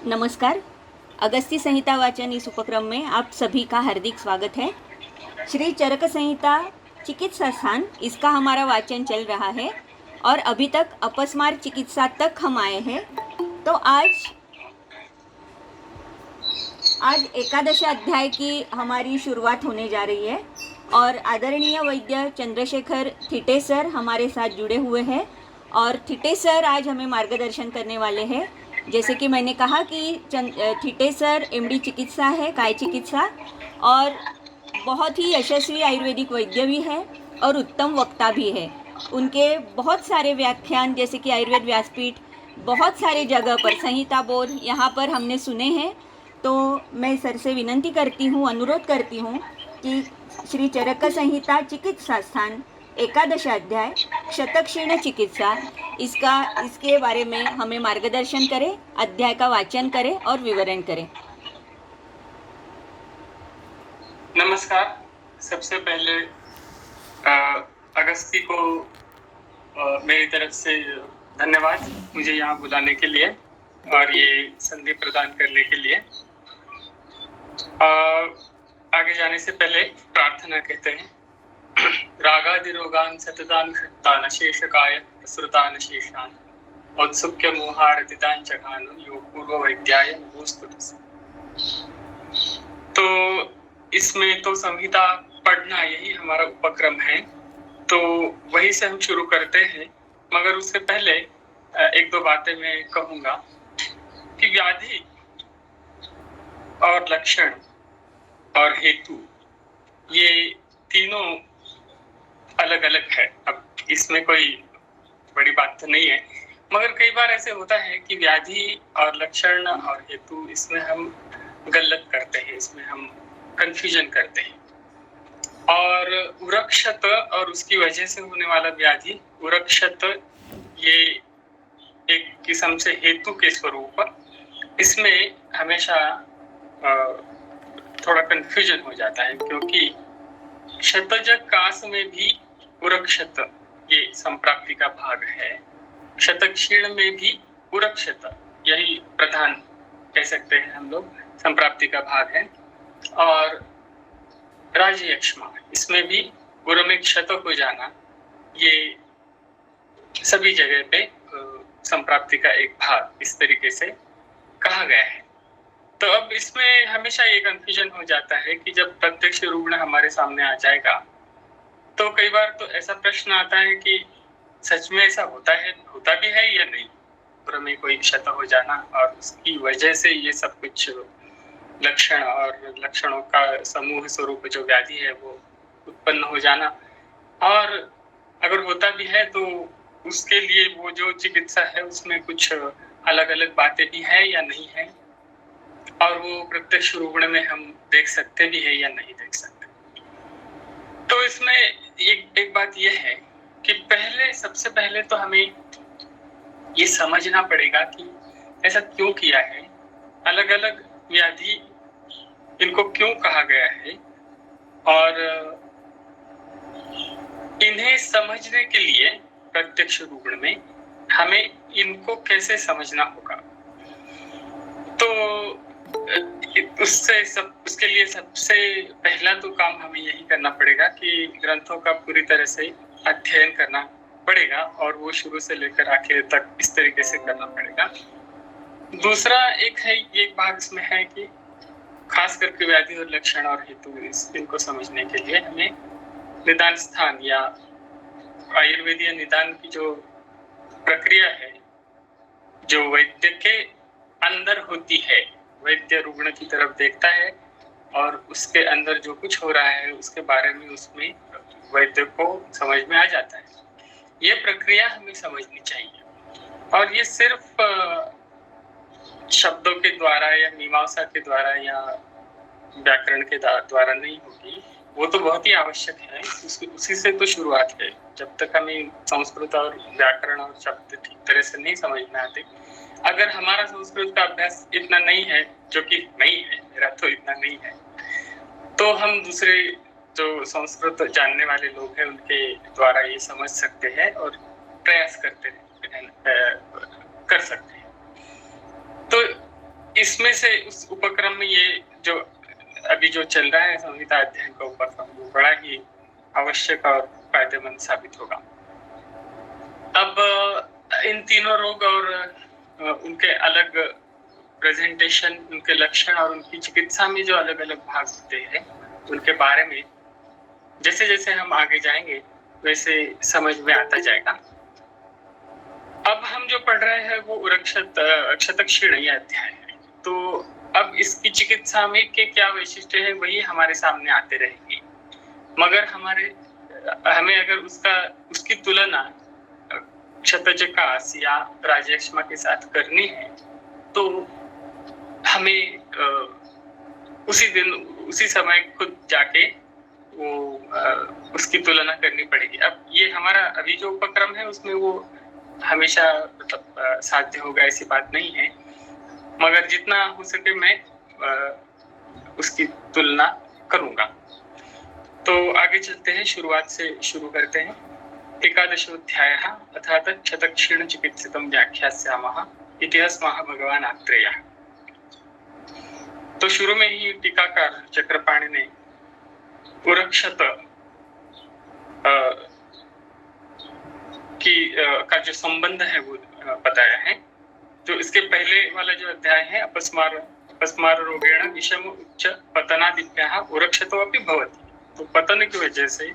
नमस्कार। अगस्त्य संहिता वाचन इस उपक्रम में आप सभी का हार्दिक स्वागत है। श्री चरक संहिता चिकित्सा स्थान, इसका हमारा वाचन चल रहा है और अभी तक अपस्मार चिकित्सा तक हम आए हैं। तो आज एकादश अध्याय की हमारी शुरुआत होने जा रही है और आदरणीय वैद्य चंद्रशेखर थिटे सर हमारे साथ जुड़े हुए हैं और थिटे सर आज हमें मार्गदर्शन करने वाले हैं। जैसे कि मैंने कहा कि थिटे सर एमडी चिकित्सा है, काय चिकित्सा, और बहुत ही यशस्वी आयुर्वेदिक वैद्य भी है और उत्तम वक्ता भी है। उनके बहुत सारे व्याख्यान जैसे कि आयुर्वेद व्यासपीठ, बहुत सारे जगह पर, संहिता बोध, यहाँ पर हमने सुने हैं। तो मैं सर से विनंती करती हूँ, अनुरोध करती हूँ कि श्री चरक संहिता चिकित्सा स्थान एकादश अध्याय शतक्षीण चिकित्सा, इसके बारे में हमें मार्गदर्शन करें, अध्याय का वाचन करें और विवरण करें। नमस्कार। सबसे पहले अगस्ती को मेरी तरफ से धन्यवाद मुझे यहाँ बुलाने के लिए और ये संधि प्रदान करने के लिए। आगे जाने से पहले प्रार्थना कहते हैं। रागादिरोगान सततान खत्तान शेषकाय प्रसृतान शेषान औत्सुक्य मोहारतितान चघान योग पूर्व वैद्याय नमोस्तुते। तो इसमें तो संहिता पढ़ना यही हमारा उपक्रम है, तो वही से हम शुरू करते हैं। मगर उससे पहले एक दो बातें मैं कहूँगा कि व्याधि और लक्षण और हेतु ये तीनों अलग अलग है। अब इसमें कोई बड़ी बात तो नहीं है, मगर कई बार ऐसे होता है कि व्याधि और लक्षण और हेतु इसमें हम गलत करते हैं, इसमें हम कंफ्यूजन करते हैं। और उरक्षत और उसकी वजह से होने वाला व्याधि, उरक्षत ये एक किस्म से हेतु के स्वरूप, इसमें हमेशा थोड़ा कंफ्यूजन हो जाता है, क्योंकि शतज कास में भी उरक्षत ये संप्राप्ति का भाग है, शतक्षीण में भी उरक्षत यही प्रधान कह सकते हैं हम लोग, संप्राप्ति का भाग है। और राजयक्ष्मा, इसमें भी उर में क्षत हो जाना, ये सभी जगह पे संप्राप्ति का एक भाग इस तरीके से कहा गया है। तो अब इसमें हमेशा ये कंफ्यूजन हो जाता है कि जब प्रत्यक्ष रुग्ण हमारे सामने आ जाएगा तो कई बार तो ऐसा प्रश्न आता है कि सच में ऐसा होता भी है या नहीं, उर में कोई क्षत हो जाना और उसकी वजह से ये सब कुछ लक्षण और लक्षणों का समूह स्वरूप जो व्याधि है वो उत्पन्न हो जाना। और अगर होता भी है तो उसके लिए वो जो चिकित्सा है उसमें कुछ अलग अलग बातें भी है या नहीं है, और वो प्रत्यक्ष रुग्ण में हम देख सकते भी है या नहीं देख सकते। तो इसमें एक बात यह है कि सबसे पहले तो हमें ये समझना पड़ेगा कि ऐसा क्यों किया है, अलग अलग व्याधि इनको क्यों कहा गया है, और इन्हें समझने के लिए प्रत्यक्ष रुग्ण में हमें इनको कैसे समझना होगा। तो उसके लिए सबसे पहला तो काम हमें यही करना पड़ेगा कि ग्रंथों का पूरी तरह से अध्ययन करना पड़ेगा, और वो शुरू से लेकर आखिर तक इस तरीके से करना पड़ेगा। दूसरा एक भाग इसमें है कि खास करके व्याधि और लक्षण और हेतु इनको समझने के लिए हमें निदान स्थान या आयुर्वेदीय निदान की जो प्रक्रिया है, जो वैद्य के अंदर होती है, वैद्य रुग्ण की तरफ देखता है और उसके अंदर जो कुछ हो रहा है उसके बारे में उसमें वैद्य को समझ में आ जाता है। ये प्रक्रिया हमें समझनी चाहिए, और ये सिर्फ शब्दों के द्वारा या मीमांसा के द्वारा या व्याकरण के द्वारा नहीं होगी, वो तो बहुत ही आवश्यक है, उसी से तो शुरुआत है। जब तक हमें संस्कृत और व्याकरण और शब्द ठीक तरह से नहीं समझ में आते, अगर हमारा संस्कृत का अभ्यास इतना नहीं है, जो कि नहीं है, मेरा तो इतना नहीं है, तो हम दूसरे जो संस्कृत जानने वाले लोग हैं उनके द्वारा ये समझ सकते हैं और प्रयास कर सकते हैं। तो इसमें से उस उपक्रम में ये जो अभी जो चल रहा है संहिता अध्ययन का उपक्रम, वो बड़ा ही आवश्यक और फायदेमंद साबित होगा। अब इन तीनों रोग और उनके अलग प्रेजेंटेशन, उनके लक्षण और उनकी चिकित्सा में जो अलग अलग भाग होते हैं, उनके बारे में जैसे जैसे हम आगे जाएंगे वैसे समझ में आता जाएगा। अब हम जो पढ़ रहे हैं वो क्षतक क्षीण ये अध्याय है। तो अब इसकी चिकित्सा में के क्या वैशिष्ट्य है वही हमारे सामने आते रहेंगे, मगर हमें अगर उसकी तुलना क्षतजकास या राजयक्ष्मा के साथ करनी है तो हमें उसी समय खुद जाके वो उसकी तुलना करनी पड़ेगी। अब ये हमारा अभी जो उपक्रम है उसमें वो हमेशा मतलब साध्य होगा ऐसी बात नहीं है, मगर जितना हो सके मैं उसकी तुलना करूंगा। तो आगे चलते हैं, शुरुआत से शुरू करते हैं। एकादशोऽध्यायः अर्थात क्षतक्षीण चिकित्सितं व्याख्यास्यामः इति स्मः भगवान आत्रेयः। तो शुरू में ही टीकाकार चक्रपाणि ने उरक्षत का जो संबंध है वो बताया है। जो इसके पहले वाला जो अध्याय है अपस्मार रोगेण विषम उच्च पतनादिभ्यः उरक्षतो अपि भवति, तो पतन की वजह से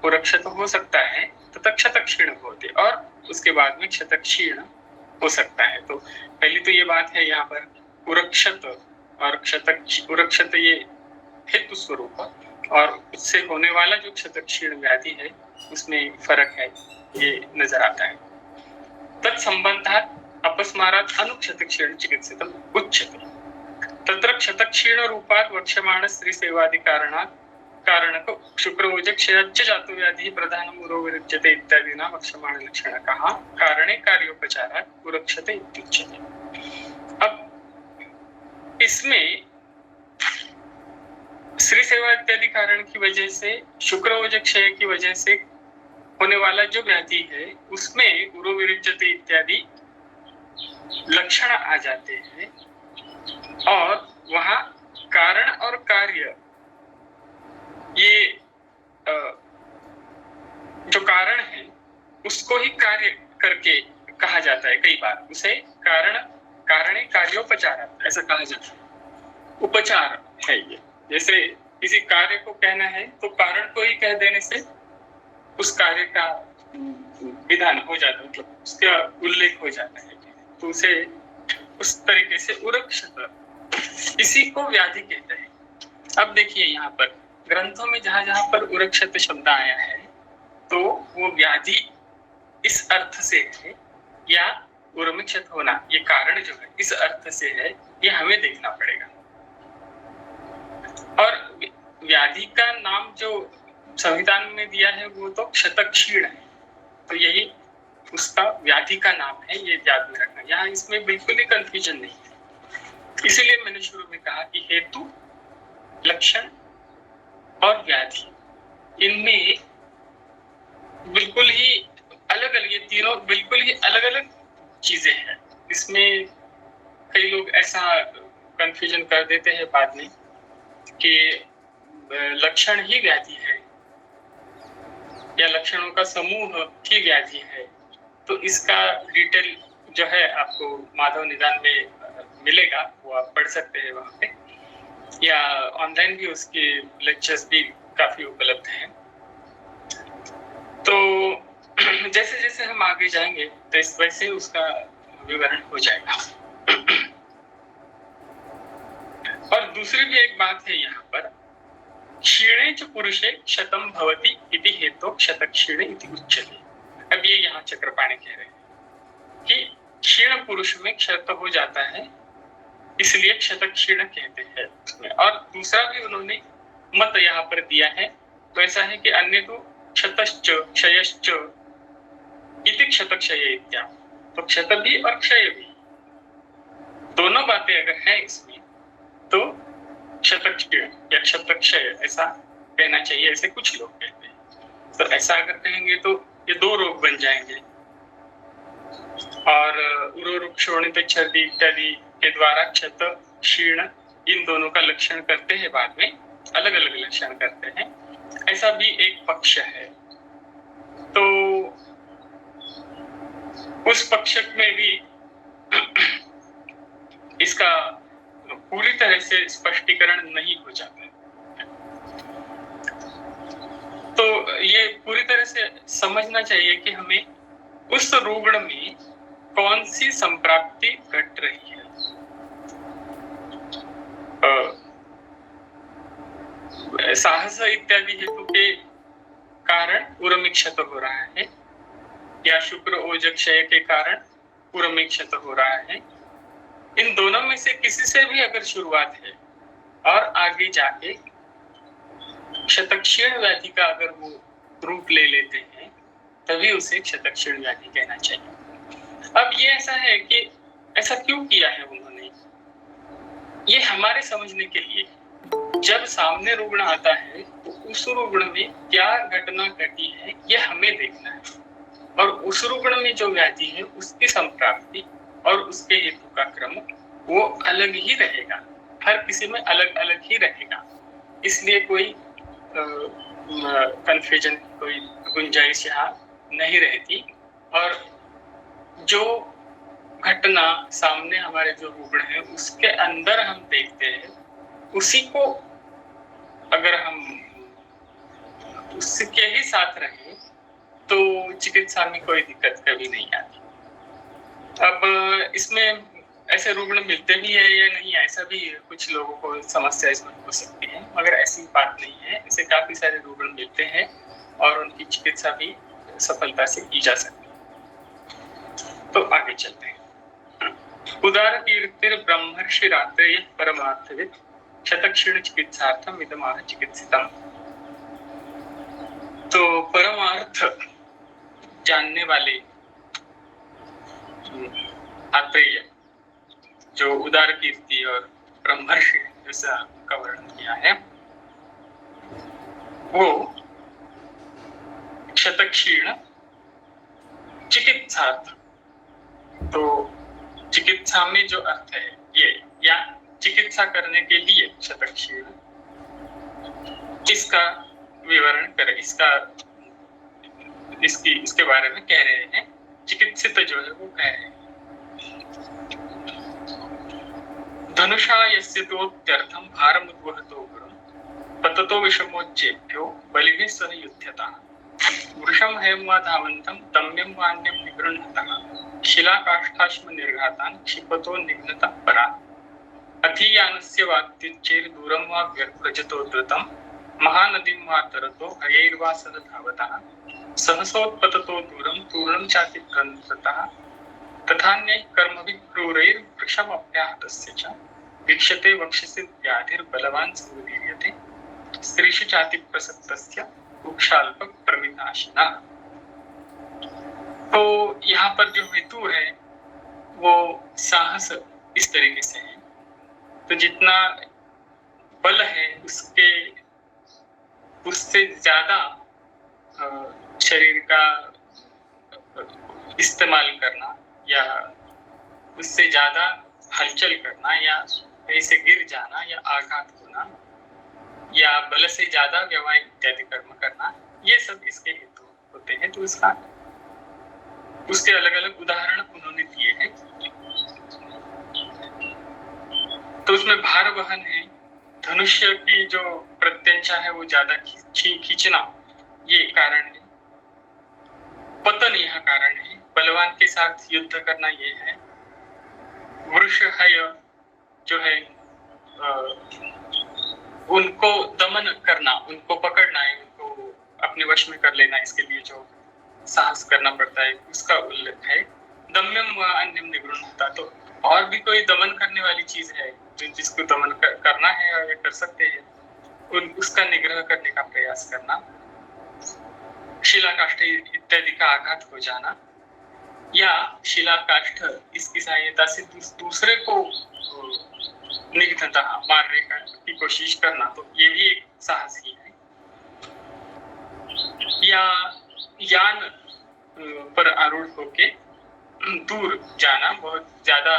उरक्षत हो सकता है तथा क्षतक्षीण होते, और उसके बाद में क्षतक्षीण हो सकता है। तो पहली तो ये बात है यहाँ पर उरक्षत और उरक्षत ये हेतु स्वरूप, और उससे होने वाला जो क्षतक्षीण व्याधि है उसमें फर्क है, ये नजर आता है। तत्संबंधात् अपस्मारात् अनुक्षतक्षीण चिकित्सितम् उच्यते। तत्र क्षतक्षीण रूपात् वक्ष्यमाण स्त्री सेवादि कारणक शुक्रोज क्षयच्च जातो व्याधि प्रधानम् उरोविरुच्यते इत्यादिना वक्ष्यमाण लक्षणकः कारणे कार्योपचारात् उरक्षते इत्युच्यते। अब इसमें स्त्री सेवा इत्यादि कारण की वजह से, शुक्रोज क्षय की वजह से होने वाला जो व्याधि है उसमें उरोविरुच्यते इत्यादि लक्षण आ जाते हैं, और वहां कारण और कार्य, ये जो कारण है उसको ही कार्य करके कहा जाता है। कई बार उसे कारणे कार्योपचार ऐसा कहा जाता है। उपचार है ये, जैसे किसी कार्य को कहना है तो कारण को ही कह देने से उस कार्य का विधान हो जाता है, मतलब उसका उल्लेख हो जाता है, तो उसे उस तरीके से उरक्षत, इसी को व्याधि कहते हैं। अब देखिए यहाँ पर ग्रंथों में जहां जहां पर उरक्षत शब्द आया है तो वो व्याधि इस अर्थ से है, या उर्मिक्षत होना ये कारण जो है इस अर्थ से है, ये हमें देखना पड़ेगा। और व्याधि का नाम जो संविधान में दिया है वो तो क्षतक्षीण है, तो यही उसका व्याधि का नाम है, ये याद में रखना। यहाँ इसमें बिल्कुल ही कंफ्यूजन नहीं है, इसीलिए मैंने शुरू में कहा कि हेतु, लक्षण और व्याधि, इनमें बिल्कुल ही अलग अलग, ये तीनों बिल्कुल ही अलग अलग चीजें हैं। इसमें कई लोग ऐसा कंफ्यूजन कर देते हैं बाद में कि लक्षण ही व्याधि है या लक्षणों का समूह ही व्याधि है। तो इसका डिटेल जो है आपको माधव निदान में मिलेगा, वो आप पढ़ सकते हैं वहां पे, या ऑनलाइन भी उसके लेक्चर्स भी काफी उपलब्ध हैं। तो जैसे जैसे हम आगे जाएंगे तो इस वैसे उसका विवरण हो जाएगा। और दूसरी भी एक बात है यहाँ पर, क्षीणे च पुरुषे क्षतम भवति इति हेतु क्षतक्षीणे इति उच्यते। अब ये यहाँ चक्रपाणि कह रहे हैं कि क्षीण पुरुष में क्षत हो जाता है, इसलिए क्षतक्षीण कहते हैं उसमें। और दूसरा भी उन्होंने मत यहाँ पर दिया है, तो ऐसा है कि अन्य तो क्षतश्च क्षयश्च इति क्षतक्षय इत्या, तो क्षत भी और क्षय भी दोनों बातें अगर हैं इसमें तो क्षतक्षय या क्षतक्षय ऐसा कहना चाहिए, ऐसे कुछ लोग कहते हैं। तो ऐसा अगर कहेंगे तो ये दो रोग बन जाएंगे, और उरोरुक्षोणित छर्दी इत्यादि के द्वारा क्षत क्षीण इन दोनों का लक्षण करते हैं, बाद में अलग अलग लक्षण करते हैं, ऐसा भी एक पक्ष है। तो उस पक्ष में भी इसका पूरी तरह से स्पष्टीकरण नहीं हो जाता। तो ये पूरी तरह से समझना चाहिए कि हमें उस रुग्ण में कौन सी संप्राप्ति घट रही है। साहस इत्यादि हेतु के कारण पूर्व क्षत हो रहा है, या शुक्र ओज क्षय के कारण पूर्व क्षत हो रहा है। इन दोनों में से किसी से भी अगर शुरुआत है और आगे जाके क्षतक्षीण व्याधि का अगर वो रूप ले लेते हैं, तभी उसे क्षतक्षीण व्याधि कहना चाहिए। अब ये ऐसा है कि ऐसा क्यों किया है उन्होंने, ये हमारे समझने के लिए। जब सामने रुग्ण आता है तो उस रुग्ण में क्या घटना घटी है ये हमें देखना है, और उस रुग्ण में जो व्याधि है उसकी संप्राप्ति और उसके हेतु का क्रम वो अलग ही रहेगा, हर किसी में अलग अलग ही रहेगा। इसलिए कोई कंफ्यूजन, कोई गुंजाइश यहाँ नहीं रहती। और जो घटना सामने हमारे जो रुग्ण है उसके अंदर हम देखते हैं, उसी को अगर हम उसके ही साथ रहे तो चिकित्सा में कोई दिक्कत कभी नहीं आती। अब इसमें ऐसे रुग्ण मिलते भी है या नहीं, ऐसा भी कुछ लोगों को समस्या इसमें हो सकती है, मगर ऐसी बात नहीं है। ऐसे काफी सारे रुग्ण मिलते हैं और उनकी चिकित्सा भी सफलता से की जा सकती है। तो आगे चलते हैं। उदार कीर्तिर ब्रह्मर्षि रात्रे परमार्थविद क्षतक्षीण चिकित्सार्थम इदमाह चिकित्सितम। तो परमार्थ जानने वाले आत्रेय, जो उदार कीर्ति और ब्रह्मर्षि जैसा का वर्णन किया है, वो क्षतक्षीण चिकित्सार्थ, तो चिकित्सा में जो अर्थ है ये, या चिकित्सा करने के लिए क्षतक्षीण, इसका विवरण कर, इसके बारे में कह रहे हैं। चिकित्सित जो है वो कह रहे हैं, धनुषा यस्य तोत्यर्थं भारमुद्वहतो गुरुं पततो विषमोच्चेभ्यो बलिभिः सह युध्यतः वृषं हयं वा धावन्तं तम्यं वान्यं निगृह्णतः शिलाकाष्ठाश्म निर्घातान् क्षिपतो निघ्नतः परात् अधीयानस्य वात्युच्चैर् दूरं वा व्यर्प्रजतो द्रुतं महानदीं वा तरतो हयैर्वा सह धावतः सहसोत्पततो दूरं तूर्णं चातिक्रन्ततः तथान्यैः कर्मभिः क्रूरैर् वृक्षमप्याहतस्य च वीक्षते वक्षसि व्याधिर्बलवान् संदीर्यते स्त्रीषु चातिप्रसक्तस्य कुक्षाल्प प्रविनाशिनः। तो यहाँ पर जो हेतु है वो साहस इस तरीके से है, तो जितना बल है उससे ज्यादा शरीर का इस्तेमाल करना, या उससे ज्यादा हलचल करना, या कहीं से गिर जाना, या आघात होना, या बल से ज्यादा व्यवहार इत्यादि कर्म करना, ये सब इसके हेतु होते हैं। तो उसके अलग अलग उदाहरण उन्होंने दिए हैं। तो उसमें भार वहन है, धनुष्य की जो प्रत्यंचा है वो ज्यादा खींचना, ये कारण है। पतन यह कारण है, बलवान के साथ युद्ध करना ये है। वृष हय जो है उनको दमन करना, उनको पकड़ना है, उनको अपने वश में कर लेना, इसके लिए जो साहस करना पड़ता है उसका उल्लेख है। दम्यम व अन्यम निगृह्णता, तो और भी कोई दमन करने वाली चीज है जिसको दमन करना है और ये कर सकते हैं, उसका निग्रह करने का प्रयास करना। शिलाकाष्ठ इत्यादि का आघात हो जाना, या शिलाकाष्ठ इसकी सहायता से दूसरे को निग्धता मारने की कोशिश करना, तो ये भी एक साहस ही है। या यान पर आरूढ़ होके दूर जाना, बहुत ज्यादा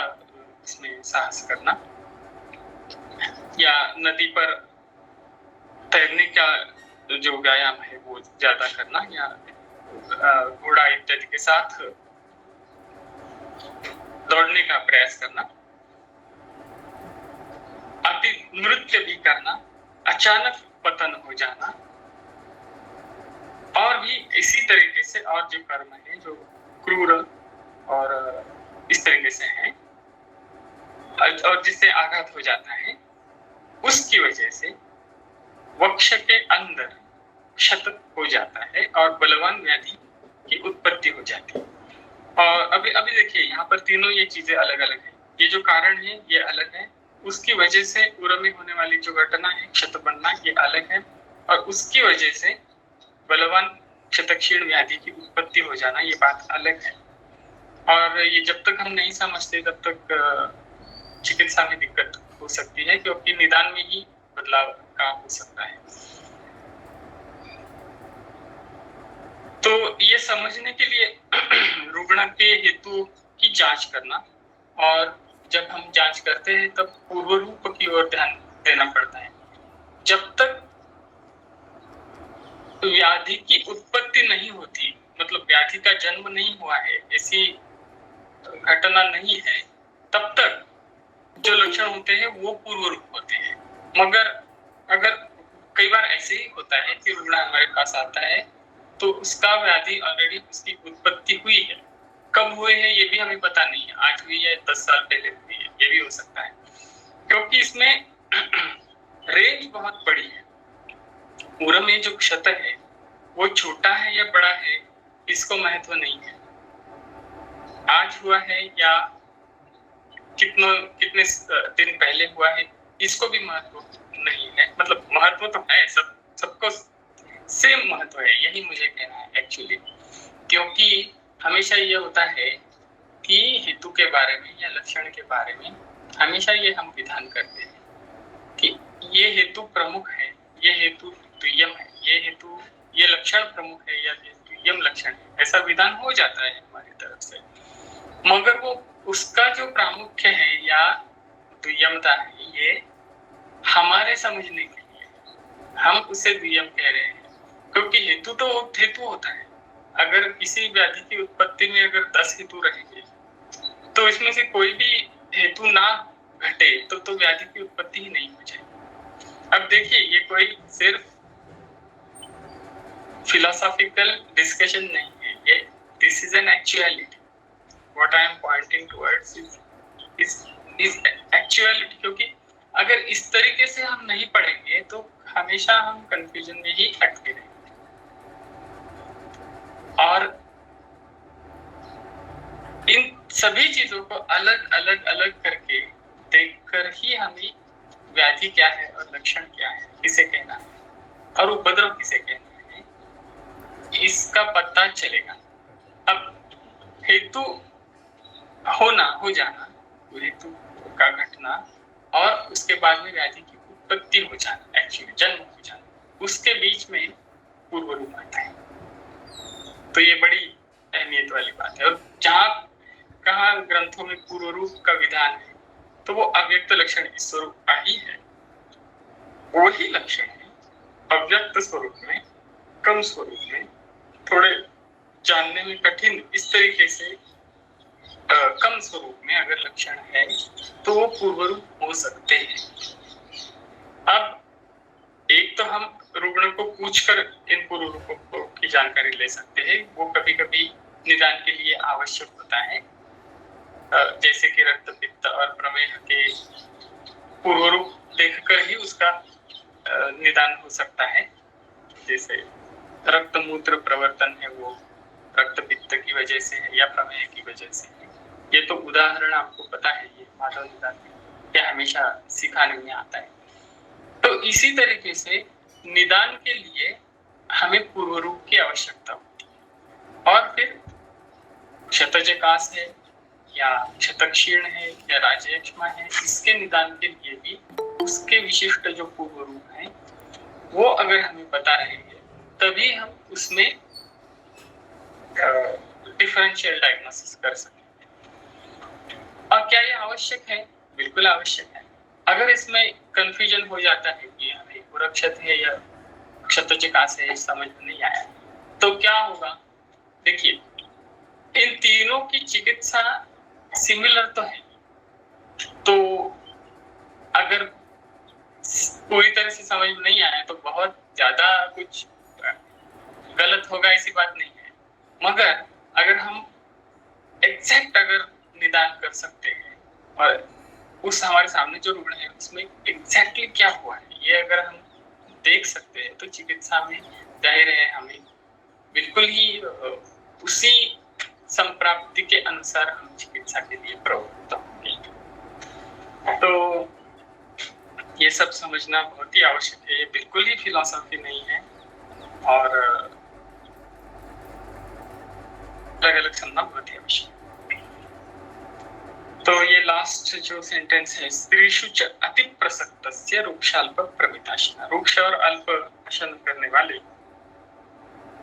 इसमें साहस करना, या नदी पर तैरने का जो व्यायाम है वो ज्यादा करना, या घोड़ा इत्यादि के साथ दौड़ने का प्रयास करना, अति नृत्य भी करना, अचानक पतन हो जाना, और भी इसी तरीके से और जो कर्म है जो क्रूर और इस तरीके से हैं और जिससे आघात हो जाता है, उसकी वजह से वक्ष के अंदर क्षत हो जाता है और बलवान व्याधि की उत्पत्ति हो जाती है। और अभी अभी देखिए यहाँ पर तीनों ये चीजें अलग अलग है। ये जो कारण है ये अलग है, उसकी वजह से उर में होने वाली जो घटना है क्षत बनना ये अलग है, और उसकी वजह से बलवान क्षतक्षीण व्याधि की उत्पत्ति हो जाना ये बात अलग है। और ये जब तक हम नहीं समझते तब तक चिकित्सा में दिक्कत हो सकती है, क्योंकि निदान में ही बदलाव का हो सकता है। तो ये समझने के लिए रुग्ण के हेतु की जांच करना, और जब हम जांच करते हैं तब पूर्व रूप की ओर ध्यान देना पड़ता है। जब तक व्याधि की उत्पत्ति नहीं होती, मतलब व्याधि का जन्म नहीं हुआ है, ऐसी घटना नहीं है, तब तक जो लक्षण होते हैं वो पूर्व रूप होते हैं। मगर अगर कई बार ऐसे ही होता है कि रुग्ण हमारे पास आता है तो उसका व्याधि ऑलरेडी उसकी उत्पत्ति हुई है, कब हुए है ये भी हमें पता नहीं है, आज हुई है 10 साल पहले हुई है, ये भी हो सकता है, क्योंकि इसमें रेंज बहुत बड़ी है। उर में जो क्षत है वो छोटा है या बड़ा है इसको महत्व नहीं है, आज हुआ है या कितने दिन पहले हुआ है इसको भी महत्व नहीं है। मतलब महत्व तो है, सबको सेम महत्व है, यही मुझे कहना है एक्चुअली। क्योंकि हमेशा ये होता है कि हेतु के बारे में या लक्षण के बारे में हमेशा ये हम विधान करते हैं कि ये हेतु प्रमुख है, ये हेतु द्वियम है, ये लक्षण प्रमुख है या ये द्वियम लक्षण है, ऐसा विधान हो जाता है हमारी तरफ से। मगर वो उसका जो प्रामुख्य है या द्वियमता है ये हमारे समझने के लिए हम उसे द्वियम कह रहे हैं, क्योंकि हेतु तो हेतु होता है। अगर किसी व्याधि की उत्पत्ति में अगर 10 हेतु रहेंगे तो इसमें से कोई भी हेतु ना घटे तो व्याधि की उत्पत्ति ही नहीं हो जाएगी। अब देखिए ये कोई सिर्फ फिलोसॉफिकल डिस्कशन नहीं है, ये this is an actuality. What I am pointing towards is actuality. क्योंकि अगर इस तरीके से हम नहीं पढ़ेंगे तो हमेशा हम कंफ्यूजन में ही अटके रहेंगे, और इन सभी चीजों को अलग अलग करके देखकर ही हमें व्याधि क्या है और लक्षण क्या है, किसे कहना है और उपद्रव किसे कहना है, इसका पता चलेगा। अब हेतु हो जाना, हेतु का घटना और उसके बाद में व्याधि की उत्पत्ति हो जाना, एक्चुअली जन्म हो जाना, उसके बीच में पूर्व रूप आता है। तो ये बड़ी अहमियत वाली बात है। और जहाँ कहा ग्रंथों में पूर्व रूप का विधान है तो वो अव्यक्त लक्षण इस स्वरूप का ही है, वही लक्षण है अव्यक्त स्वरूप में, कम स्वरूप में, थोड़े जानने में कठिन इस तरीके से कम स्वरूप में अगर लक्षण है तो वो पूर्व रूप हो सकते हैं। अब एक तो हम रुग्ण को पूछकर इन पूर्व रूपों की जानकारी ले सकते हैं, वो कभी कभी निदान के लिए आवश्यक होता है, जैसे कि रक्त पित्त और प्रमेह के पूर्व रूप देखकर ही उसका निदान हो सकता है। जैसे रक्त मूत्र प्रवर्तन है वो रक्त पित्त की वजह से है या प्रमेह की वजह से है। ये तो उदाहरण आपको पता है, ये माधव निदान में ये हमेशा सिखाने में आता है। तो इसी तरीके से निदान के लिए हमें पूर्व रूप की आवश्यकता होती है, और फिर क्षतजकास है या क्षतक्षीण है या राजयक्ष्मा है, इसके निदान के लिए भी उसके विशिष्ट जो पूर्व रूप हैं वो अगर हमें पता रहेंगे तभी हम उसमें डिफरेंशियल डायग्नोसिस कर सकेंगे। और क्या ये आवश्यक है? बिल्कुल आवश्यक है। अगर इसमें कंफ्यूजन हो जाता है कि हमें उरक्षत है या क्षतचिकास है, समझ में नहीं आया, तो क्या होगा? देखिए, इन तीनों की चिकित्सा सिमिलर तो है, तो अगर पूरी तरह से समझ में नहीं आया तो बहुत ज्यादा कुछ गलत होगा, ऐसी बात नहीं है। मगर अगर हम एग्जैक्ट अगर निदान कर सकते हैं और उस हमारे सामने जो रुग्ण है उसमें एग्जैक्टली क्या हुआ है ये अगर हम देख सकते हैं, तो चिकित्सा में जाहिर है हमें बिल्कुल ही उसी संप्राप्ति के अनुसार हम चिकित्सा के लिए प्रवृत्त होंगे। तो ये सब समझना बहुत ही आवश्यक है, ये बिल्कुल ही फिलॉसफी नहीं है और अलग अलग समझना बहुत ही आवश्यक है। तो ये लास्ट जो सेंटेंस है, स्त्रीषु च अति प्रसक्तस्य रुक्षाल्प प्रमिताशना, रुक्ष और अल्प अशन करने वाले,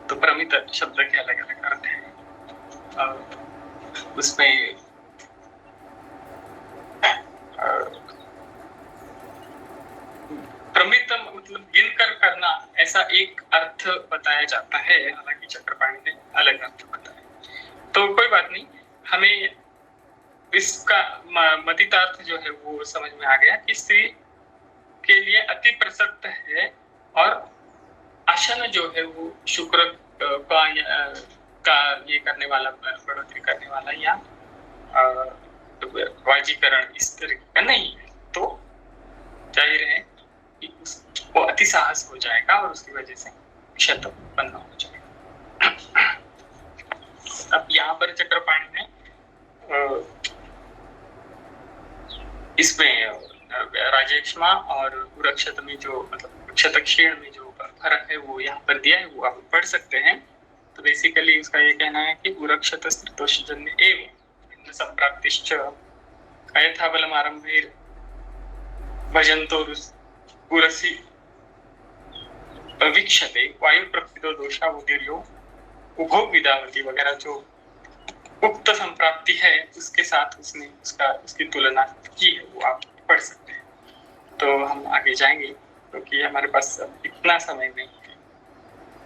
तो प्रमित शब्द के अलग अलग अर्थ हैं। उसमें प्रमित मतलब गिनकर करना, ऐसा एक अर्थ बताया जाता है, हालांकि चक्रपाणी ने अलग अर्थ बताया। तो कोई बात नहीं, हमें इसका मतितार्थ जो है वो समझ में आ गया कि स्त्री के लिए अति प्रसक्त है और आशन जो है वो शुक्र का ये करने वाला, बढ़ोतरी करने वाला या वाजीकरण इस तरीके का नहीं है, तो जाहिर है कि उसको अति साहस हो जाएगा और उसकी वजह से क्षत उत्पन्न हो जाएगा। अब यहाँ पर चक्रपाणी ने इसमें राजेक्ष्मा और उरक्षत में जो मतलब क्षतक्षीण में जो फर्क है वो यहाँ पर दिया है, वो आप पढ़ सकते हैं। तो बेसिकली उसका ये कहना है कि उरक्षत स्त्रीतोषजन्य एवं संप्राप्तिश्च अयथा बलम आरंभेर भजन्तो उरसी वीक्षते वायु प्रकृतो दोषा उदीर्यो उभो विदावती वगैरह जो उक्त संप्राप्ति है उसके साथ उसने उसकी तुलना की है, वो आप पढ़ सकते हैं। तो हम आगे जाएंगे क्योंकि हमारे पास इतना समय नहीं है।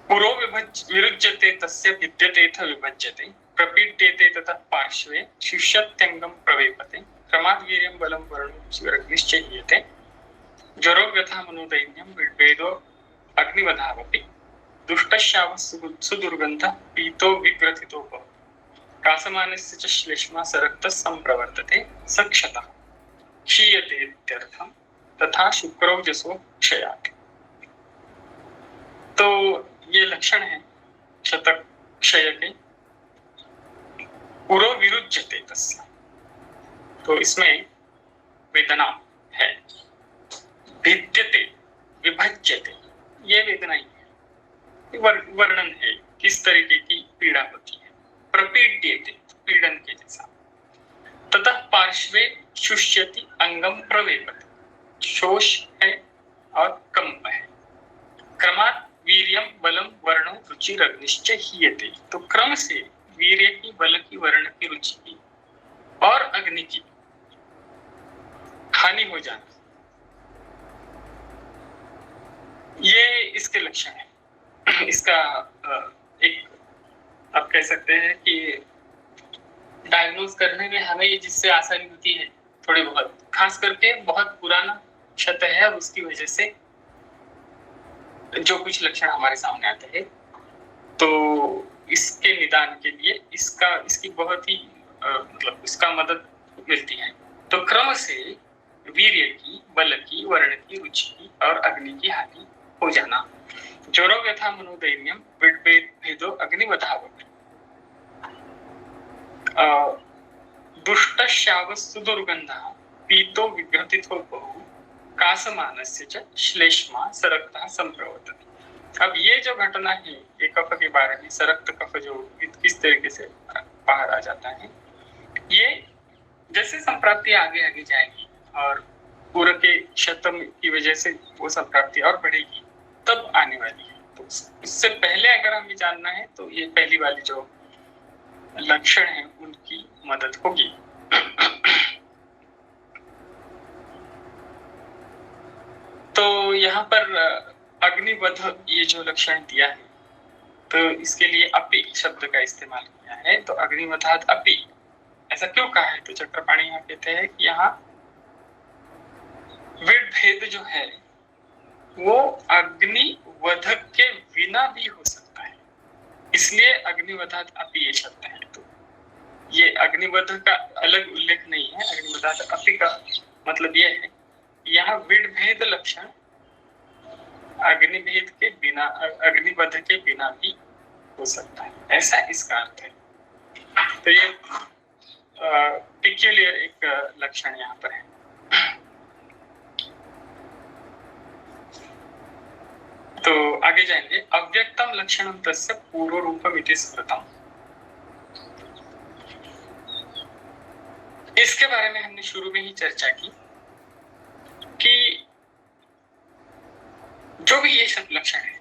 पुरो विरुज्यते तस्य विद्यतेथ विभज्यते प्रपीड्यते ततः पार्श्वे शिष्यत्यंगम प्रवेपते क्रमाद् वीर्यं बलं वर्णो निश्चय्यते ज्वरो व्यथा मनोदैन्यं वेदो अग्निवधावपि दुष्टश्यावः सुदुर्गन्धः पीतो विग्रथितो भवति कासमानस्य च श्लेष्मा सरक्तः संप्रवर्तते सक्षतः क्षीयते इत्यर्थम् तथा शुक्रौजसो क्षयात्। तो ये लक्षण है क्षतक क्षय के। पुरो विरुज्यते तस्य, तो इसमें वेदना है। भिद्यते विभज्यते, ये वेदना ही है, वर्णन है किस तरीके की पीड़ा होती है। प्रपीड्यते, पीड़न के जैसा। ततः पार्श्वे शुष्यति अंगम प्रवेपते, शोष है और कंप है। क्रमात् वीर्यं बलम वर्णो रुचिरग्निश्च हीयते, तो क्रम से वीर्य की, बल की, वर्ण की, रुचि की और अग्नि की हानि हो जाना, ये इसके लक्षण है। इसका एक आप कह सकते हैं कि डायग्नोज करने में हमें ये जिससे आसानी होती है थोड़ी बहुत, खास करके बहुत पुराना क्षत है और उसकी वजह से जो कुछ लक्षण हमारे सामने आते हैं, तो इसके निदान के लिए इसकी बहुत ही मतलब इसका मदद मिलती है। तो क्रम से वीर्य की, बल की, वर्ण की, रुचि की और अग्नि की हानि हो जाना। ज्वरो व्यथा मनोदैन्यम भेदो अग्निवधावपि दुष्टश्यावस्तु दुर्गन्धः पीतो विग्रथितो बहु कासमानस्य च श्लेष्मा सरक्तः संप्रवर्तते। अब ये जो घटना है ये कफ के बारे में, सरक्त कफ जो किस तरीके से बाहर आ जाता है, ये जैसे संप्राप्ति आगे आगे जाएगी और पूरे के क्षतम की वजह से वो संप्राप्ति और बढ़ेगी तब आने वाली है। तो उससे पहले अगर हमें जानना है तो ये पहली वाली जो लक्षण है उनकी मदद होगी। यहाँ पर अग्निवध ये जो लक्षण दिया है, तो इसके लिए अपि शब्द का इस्तेमाल किया है। तो अग्निवधात अपि ऐसा क्यों कहा है? तो चक्रपाणी यहाँ कहते हैं कि यहाँ विभेद जो है वो अग्निवधक के बिना भी हो सकता है, इसलिए अग्निवधात अपि ये शब्द है। तो ये अग्निवध का अलग उल्लेख नहीं है, अग्निवधात अपि का मतलब ये है यहाँ विभेद लक्षण अग्निभेद के बिना, अग्निवध के बिना भी हो सकता है, ऐसा इसका अर्थ है। तो ये पिक्यूलियर एक लक्षण यहाँ पर है। तो आगे जाएंगे। अव्यक्तम लक्षणम तस्य पूर्व रूपम इति स्मृतम। इसके बारे में हमने शुरू में ही चर्चा की कि जो भी ये सब लक्षण है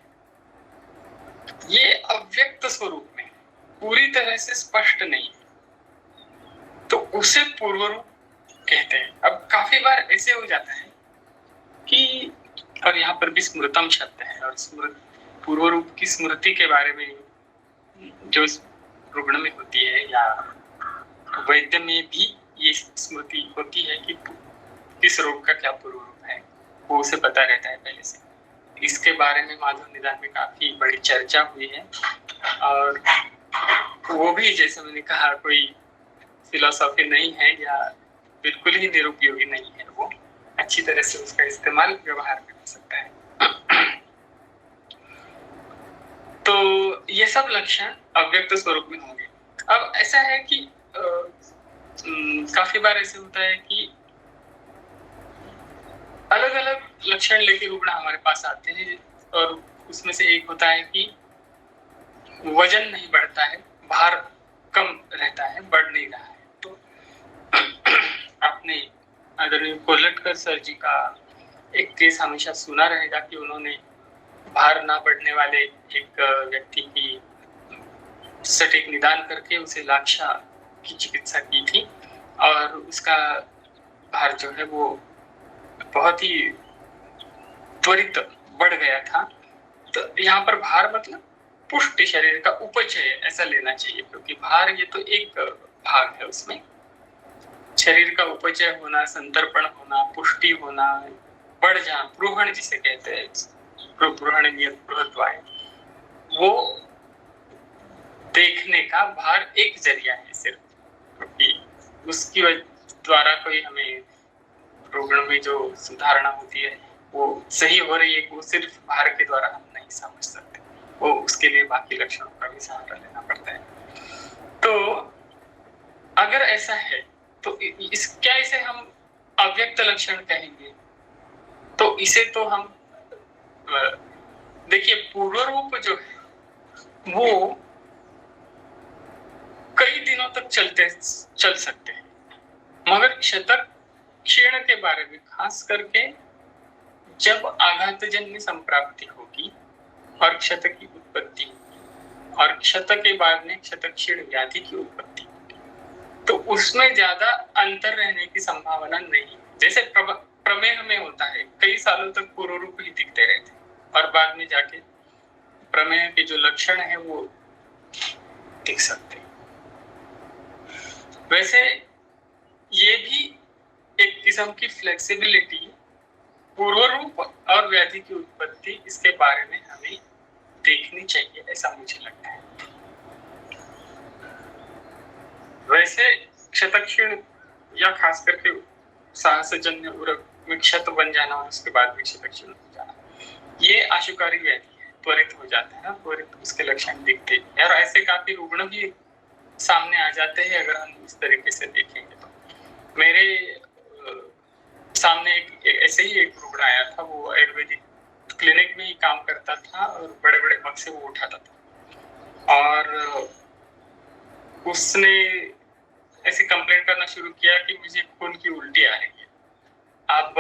ये अव्यक्त स्वरूप में पूरी तरह से स्पष्ट नहीं है, तो उसे पूर्व रूप कहते हैं। अब काफी बार ऐसे हो जाता है कि, और यहाँ पर भी स्मृतम शब्द है, और पूर्व रूप की स्मृति के बारे में जो रुग्ण में होती है या वैद्य में भी ये स्मृति होती है कि किस रोग का क्या पूर्व रूप है, वो उसे पता रहता है पहले से। इसके बारे में माधव निदान में काफी बड़ी चर्चा हुई है, और वो भी जैसे मैंने कहा कोई फिलोसॉफी नहीं है या बिल्कुल ही निरुपयोगी नहीं है, वो अच्छी तरह से उसका इस्तेमाल व्यवहार कर सकता है। तो ये सब लक्षण अव्यक्त स्वरूप में होंगे। अब ऐसा है कि काफी बार ऐसे होता है कि अलग अलग लक्षण लेके रुग्ण हमारे पास आते हैं, और उसमें से एक होता है कि वजन नहीं बढ़ता है, भार कम रहता है, बढ़ नहीं रहा है। तो आपने आदरणीय कोल्हटकर सर जी का एक केस हमेशा सुना रहेगा कि उन्होंने भार ना बढ़ने वाले एक व्यक्ति की सटीक निदान करके उसे लाक्षा की चिकित्सा की थी, और उसका भार जो है वो बहुत ही त्वरित बढ़ गया था। तो यहाँ पर भार मतलब पुष्ट शरीर का उपचय ऐसा लेना चाहिए, क्योंकि भार ये तो एक भाग है, उसमें शरीर का उपचय होना, संतर्पण होना, पुष्टि होना, बढ़ जाना, प्रूहण जिसे कहते हैं, वो देखने का भार एक जरिया है सिर्फ, क्योंकि उसकी द्वारा कोई हमें रोगण में जो सुधारणा होती है वो सही हो रही है, वो सिर्फ भार के द्वारा हम नहीं समझ सकते, वो उसके लिए बाकी लक्षणों का भी सहारा लेना पड़ता है। तो अगर ऐसा है तो क्या इसे हम अव्यक्त लक्षण कहेंगे? तो इसे तो हम देखिए, पूर्व रूप जो है वो कई दिनों तक चल सकते हैं, मगर क्षतक क्षीण के बारे में खास करके जब आघातजन्य संप्राप्ति होगी और क्षत की उत्पत्ति होगी और क्षत के बाद में क्षतक क्षीण व्याधि की उत्पत्ति होगी, तो उसमें ज्यादा अंतर रहने की संभावना नहीं। जैसे प्रमेह में होता है, कई सालों तक पूर्व रूप ही दिखते रहते और बाद में जाके प्रमेह के जो लक्षण है वो दिख सकते। वैसे ये भी एक किस्म की फ्लेक्सिबिलिटी, पूर्व रूप और व्याधि की उत्पत्ति, इसके बारे में हमें देखनी चाहिए, ऐसा मुझे लगता है। वैसे क्षतक्षीण या खास करके साहसजन्य उरक में क्षत बन जाना और उसके बाद में क्षतक्षीण हो जाना, ये आशुकारी व्याधि है, त्वरित हो जाता है ना, त्वरित उसके लक्षण दिखते हैं और ऐसे काफी रुग्ण भी सामने आ जाते हैं अगर हम इस तरीके से देखेंगे तो। मेरे सामने ऐसे ही एक रुग्ण आया था, वो आयुर्वेदिक क्लिनिक में ही काम करता था और बड़े बड़े मग से वो उठाता था, और उसने ऐसे कंप्लेंट करना शुरू किया कि मुझे खून की उल्टी आ रही है। अब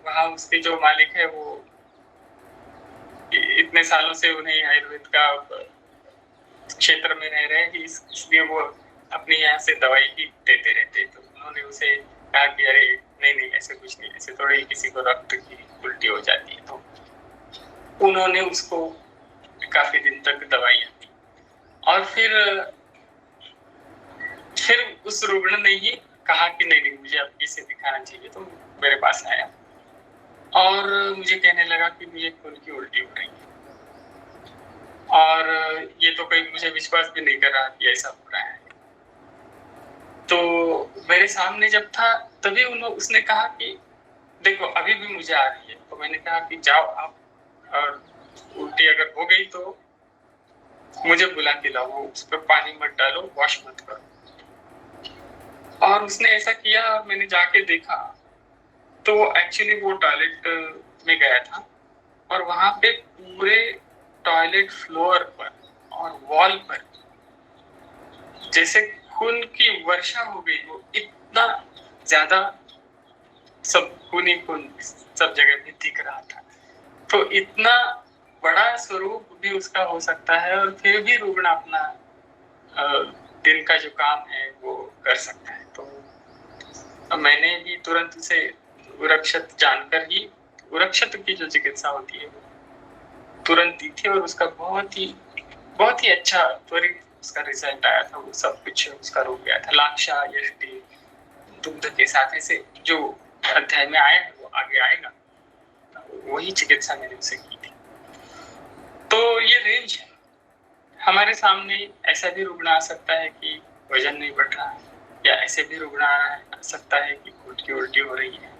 वहाँ उसके जो मालिक है वो इतने सालों से उन्हें आयुर्वेद का क्षेत्र में रह रहे हैं, इसलिए वो अपने यहाँ से दवाई ही देते रहते। तो उन्होंने उसे कहा कि अरे नहीं नहीं ऐसे कुछ नहीं, ऐसे थोड़ी किसी को रक्त की उल्टी हो जाती है। तो उन्होंने उसको काफी दिन तक दवाइयाँ दी और फिर उस रुग्ण ने ही कहा कि नहीं नहीं मुझे अब इसे दिखाना चाहिए। तो मेरे पास आया और मुझे कहने लगा कि मुझे खून की उल्टी हो रही है और ये तो कोई मुझे विश्वास भी नहीं कर रहा कि ऐसा हो रहा है। तो मेरे सामने जब था तभी उसने कहा कि देखो अभी भी मुझे आ रही है। तो मैंने कहा कि जाओ आप, और उल्टी अगर हो गई तो मुझे बुला के लाओ, उस पर पानी मत डालो, वॉश मत करो। और उसने ऐसा किया और मैंने जाके देखा तो एक्चुअली वो टॉयलेट में गया था और वहां पे पूरे टॉयलेट फ्लोर पर और वॉल पर जैसे खून की वर्षा हो गई हो, इतना ज्यादा सब खून ही खून सब जगह पे दिख रहा था। तो इतना बड़ा स्वरूप भी उसका हो सकता है और फिर भी रुग्ण अपना दिन का जो काम है वो कर सकता है। तो मैंने भी तुरंत उसे उरक्षत जानकर ही, उरक्षत की जो चिकित्सा होती है वो तुरंत दी थी और उसका बहुत ही अच्छा त्वरित उसका रिजल्ट आया था। वो सब कुछ उसका रुक गया था। लाक्षा, यष्टि, दुग्ध के साथ ऐसे जो अध्याय में आया है वो आगे आएगा, वही चिकित्सा मैंने उसे की थी। तो ये रेंज है। हमारे सामने ऐसा भी रुग्ण आ सकता है कि वजन नहीं बढ़ रहा है, या ऐसे भी रुग्ण आ सकता है कि खून की उल्टी हो रही है।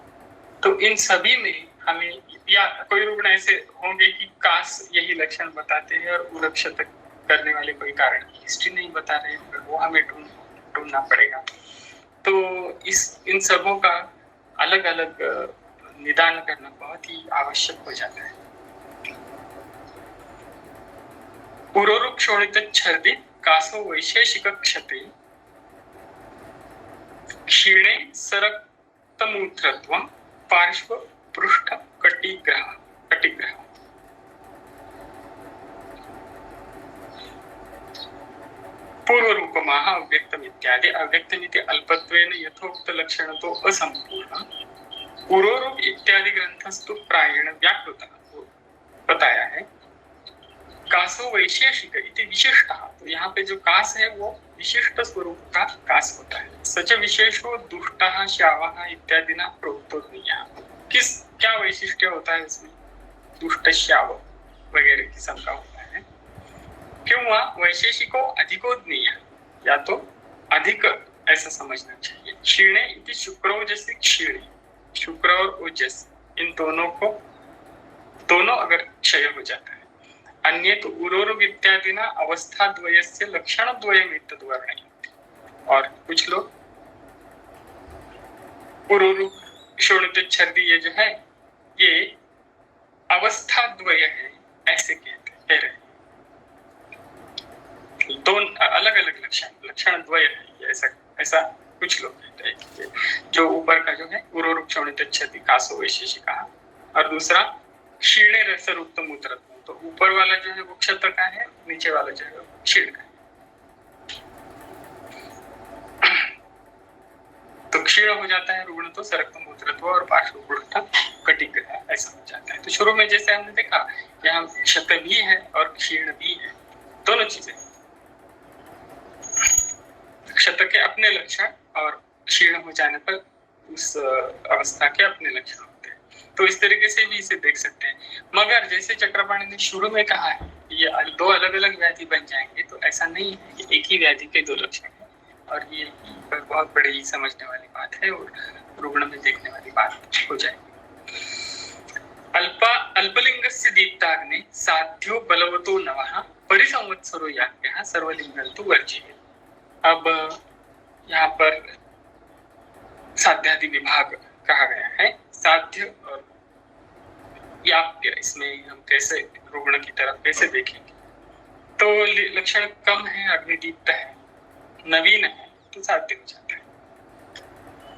तो इन सभी में हमें, या कोई रुग्ण ऐसे होंगे कि काश यही लक्षण बताते हैं और उरक्षत करने वाले कोई कारण की हिस्ट्री नहीं बता रहे, वो हमें ढूंढना पड़ेगा। तो इन सबों का अलग अलग निदान करना बहुत ही आवश्यक हो जाता है। उरोरुक क्षोणित छर्दि कासो वैशेषिक क्षते क्षीणे सरक्तमूत्रत्वं पार्श्व पृष्ठ कटिग्रह पूर्व रूपमाह अव्यक्तम इत्यादि। अव्यक्तमिति अल्पत्वेन यथोक्त लक्षणतो असंपूर्ण उरोरुक इत्यादि ग्रंथस्तु प्रायेण व्याकृतः बताया है। कासो वैशेषिक इति विशिष्टः, तो यहाँ पे जो कास है वो विशिष्ट स्वरूप का कास होता है। सच विशेषो दुष्टः श्यावः इत्यादि ना प्रोक्तोज्ञेयः, क्या वैशिष्ट्य होता है उसमें? दुष्ट श्याव वगैरह किस्म का होता है। क्यों वैशेषिको अधिकोज्ञेय, या तो अधिक ऐसा समझना चाहिए। क्षीणे इति शुक्रोजसी क्षीणे, शुक्र और ओजस इन दोनों अगर क्षय हो जाता है। अन्य तो उरोरुक इत्यादि ना अवस्था द्वयस्य लक्षण द्वयम् इत्तद्वर्णयन्ति। और कुछ लोग उरोरुक क्षोणित छर्दि ये जो है ये अवस्था द्वय है ऐसे कह रहे हैं। दोनों अलग अलग लक्षण द्वय है, ऐसा कुछ लोग कहते हैं। जो ऊपर का जो है उरोरुक क्षोणित छर्दि कासो वैशेषिक, और दूसरा क्षीणे रसरूक्त मूत्रत्व, तो ऊपर वाला जो है वो क्षत का है, नीचे वाला जो है क्षीण का है। तो क्षीण हो जाता है रुग्ण तो सरक्त मूत्रत्व और पार्श्व पृष्ठ कटिग्रह ऐसा हो जाता है। तो शुरू में जैसे हमने देखा यहाँ क्षत भी है और क्षीण भी है, दोनों चीजें। क्षत के अपने लक्षण और क्षीण हो जाने पर उस अवस्था के अपने लक्षण होते हैं। तो इस तरीके से भी इसे देख सकते हैं। मगर जैसे चक्रपाणी ने शुरू में कहा है ये दो अलग अलग व्याधि बन जाएंगे, तो ऐसा नहीं है। ये एक ही व्याधि के दो लक्षण है और ये बहुत बड़ी समझने वाली बात है और रुग्ण में देखने वाली बात हो जाएगी। अल्पलिंगस्य दीप्ताग्ने साध्यो बलवतो नवः परिसंवत्सरो याज्ञः सर्वलिंगं तु वर्ज्येत। अब यहाँ पर साध्यादि विभाग कहा गया है। साध्य और याप्य, इसमें हम कैसे रुग्ण की तरफ कैसे देखेंगे? तो लक्षण कम है, अग्निदीप्त है, नवीन है, तो साध्य हो जाता है।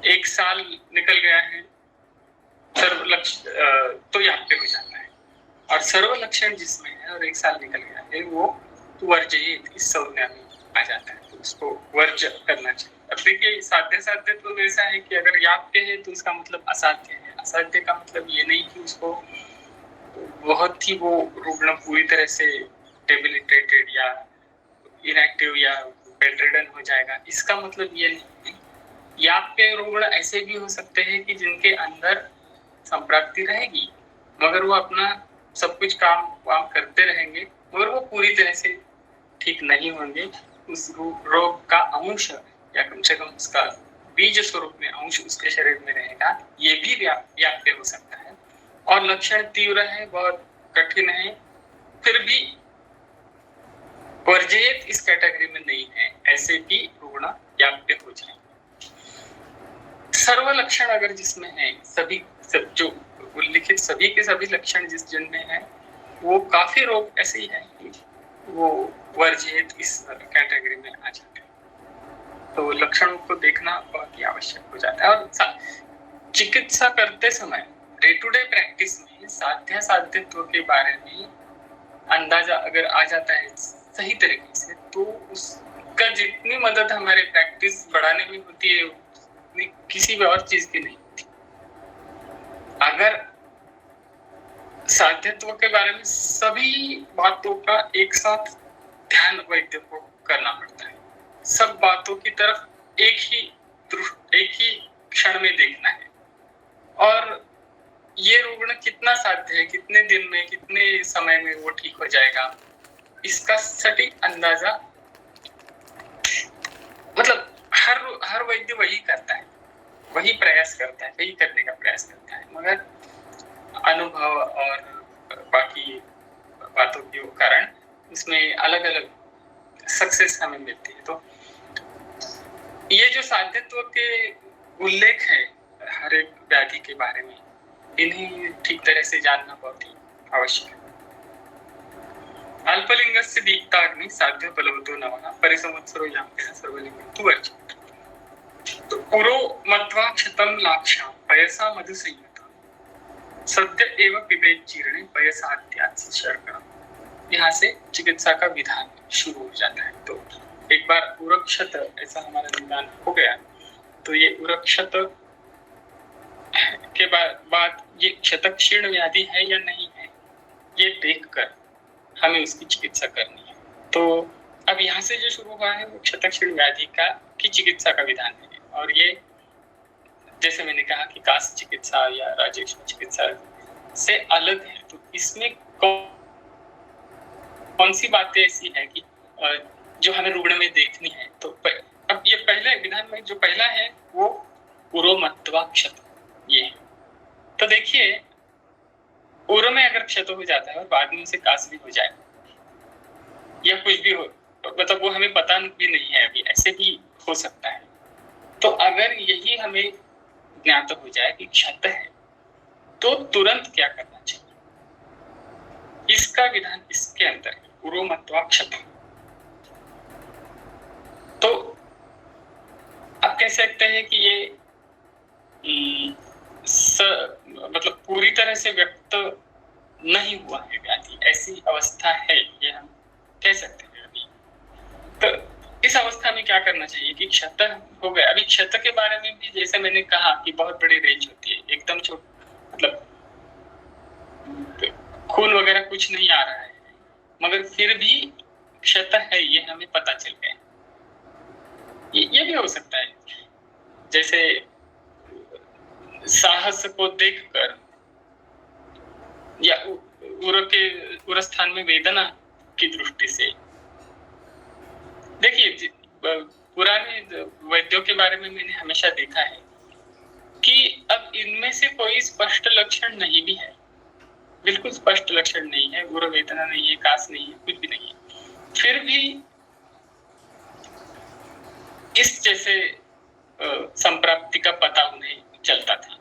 1 साल निकल गया है सर्व लक्षण तो याप्य हो जाता है। और सर्व लक्षण जिसमें है और 1 साल निकल गया है वो वर्ज्येत इस संज्ञा में आ जाता है। तो उसको वर्ज्य करना चाहिए, अब देखिए साध्यत्व में ऐसा है कि अगर याप्य है तो उसका मतलब असाध्य है। असाध्य का मतलब ये नहीं कि उसको बहुत ही वो रुग्ण पूरी तरह से डेबिलिटेटेड या इनएक्टिव या बेडरिडन हो जाएगा, इसका मतलब ये नहीं है। याप्य रुग्ण ऐसे भी हो सकते हैं कि जिनके अंदर संप्राप्ति रहेगी मगर वो अपना सब कुछ काम करते रहेंगे मगर वो पूरी तरह से ठीक नहीं होंगे। उस रोग का अंश या कम से कम उसका बीज स्वरूप में अंश उसके शरीर में रहेगा, ये भी व्याप्य हो सकता है। और लक्षण तीव्र है, बहुत कठिन है, फिर भी वर्जित इस कैटेगरी में नहीं है, ऐसे भी रुग्ण व्याप्य हो जाए। सर्व लक्षण अगर जिसमें है, सब जो उल्लिखित सभी के सभी लक्षण जिस जिनमें है, वो काफी रोग ऐसे ही है कि वो वर्जित इस कैटेगरी में आ जाते हैं। तो लक्षणों को देखना बहुत ही आवश्यक हो जाता है। और चिकित्सा करते समय डे टू डे प्रैक्टिस में साध्यत्व के बारे में अंदाजा अगर आ जाता है सही तरीके से, तो उसका जितनी मदद हमारे प्रैक्टिस बढ़ाने में होती है किसी भी और चीज की नहीं होती। अगर साध्यत्व के बारे में सभी बातों का एक साथ ध्यान वैद्य को करना पड़ता है, सब बातों की तरफ एक ही क्षण में देखना है, और ये रुग्ण कितना साध्य है, कितने दिन में, कितने समय में वो ठीक हो जाएगा, इसका सटीक अंदाजा मतलब हर वैद्य वही करता है, वही प्रयास करता है, वही करने का प्रयास करता है, मगर अनुभव और बाकी बातों के कारण इसमें अलग अलग सक्सेस हमें मिलती है। तो ये जो साध्यत्व के उल्लेख है हर एक व्याधि के बारे में, इन्हें ठीक तरह से जानना बहुत ही आवश्यक है। अल्पलिंगस्य दीप्ताग्नि साध्य बलवतो नवः परिसंवत्सरो याम्यः सर्वलिंगं तु वर्जितः। तो पुरो मत्वा क्षतं लाक्षां पयसा मधुसंयुतम् सद्य एव पिबेत् जीर्णे पयसाद्यात् शर्करा। यहाँ से चिकित्सा का विधान शुरू हो जाता है। तो एक बार उरक्षत ऐसा हमारा निदान हो गया, तो ये उरक्षत के बाद ये क्षतक्षीण व्याधि है या नहीं है, ये देखकर हमें उसकी चिकित्सा करनी है। तो अब यहाँ से जो शुरू हुआ है वो क्षतक्षीण व्याधि की चिकित्सा का विधान है, और ये जैसे मैंने कहा कि कास्ट चिकित्सा या राजेश्वर चिकित्सा से अलग है। तो इसमें कौन सी बातें ऐसी है कि जो हमें रुग्ण में देखनी है। तो अब ये पहले विधान में जो पहला है वो उरोमत्वा क्षत ये है। तो देखिए उरो में अगर क्षत हो जाता है और बाद में उसे कास भी हो जाए या कुछ भी हो, मतलब वो हमें पता भी नहीं है अभी, ऐसे भी हो सकता है। तो अगर यही हमें ज्ञात हो जाए कि क्षत है तो तुरंत क्या करना चाहिए, इसका विधान इसके अंदर है, उरोमत्वा क्षत। तो आप कह सकते हैं कि ये मतलब पूरी तरह से व्यक्त नहीं हुआ है व्याधि, ऐसी अवस्था है, ये हम कह सकते हैं अभी। तो इस अवस्था में क्या करना चाहिए कि क्षत हो गया। अभी क्षत के बारे में भी जैसे मैंने कहा कि बहुत बड़ी रेंज होती है, एकदम छोट मतलब खून वगैरह कुछ नहीं आ रहा है मगर फिर भी क्षत है ये हमें पता चल गया। ये भी हो सकता है जैसे साहस को देखकर या उर स्थान में वेदना की दृष्टि से। देखिए पुराने वैद्यों के बारे में मैंने हमेशा देखा है कि अब इनमें से कोई स्पष्ट लक्षण नहीं भी है, बिल्कुल स्पष्ट लक्षण नहीं है, उर वेदना नहीं है, कास नहीं है, कुछ भी नहीं है, फिर भी इस जैसे संप्राप्ति का पता उन्हें चलता था।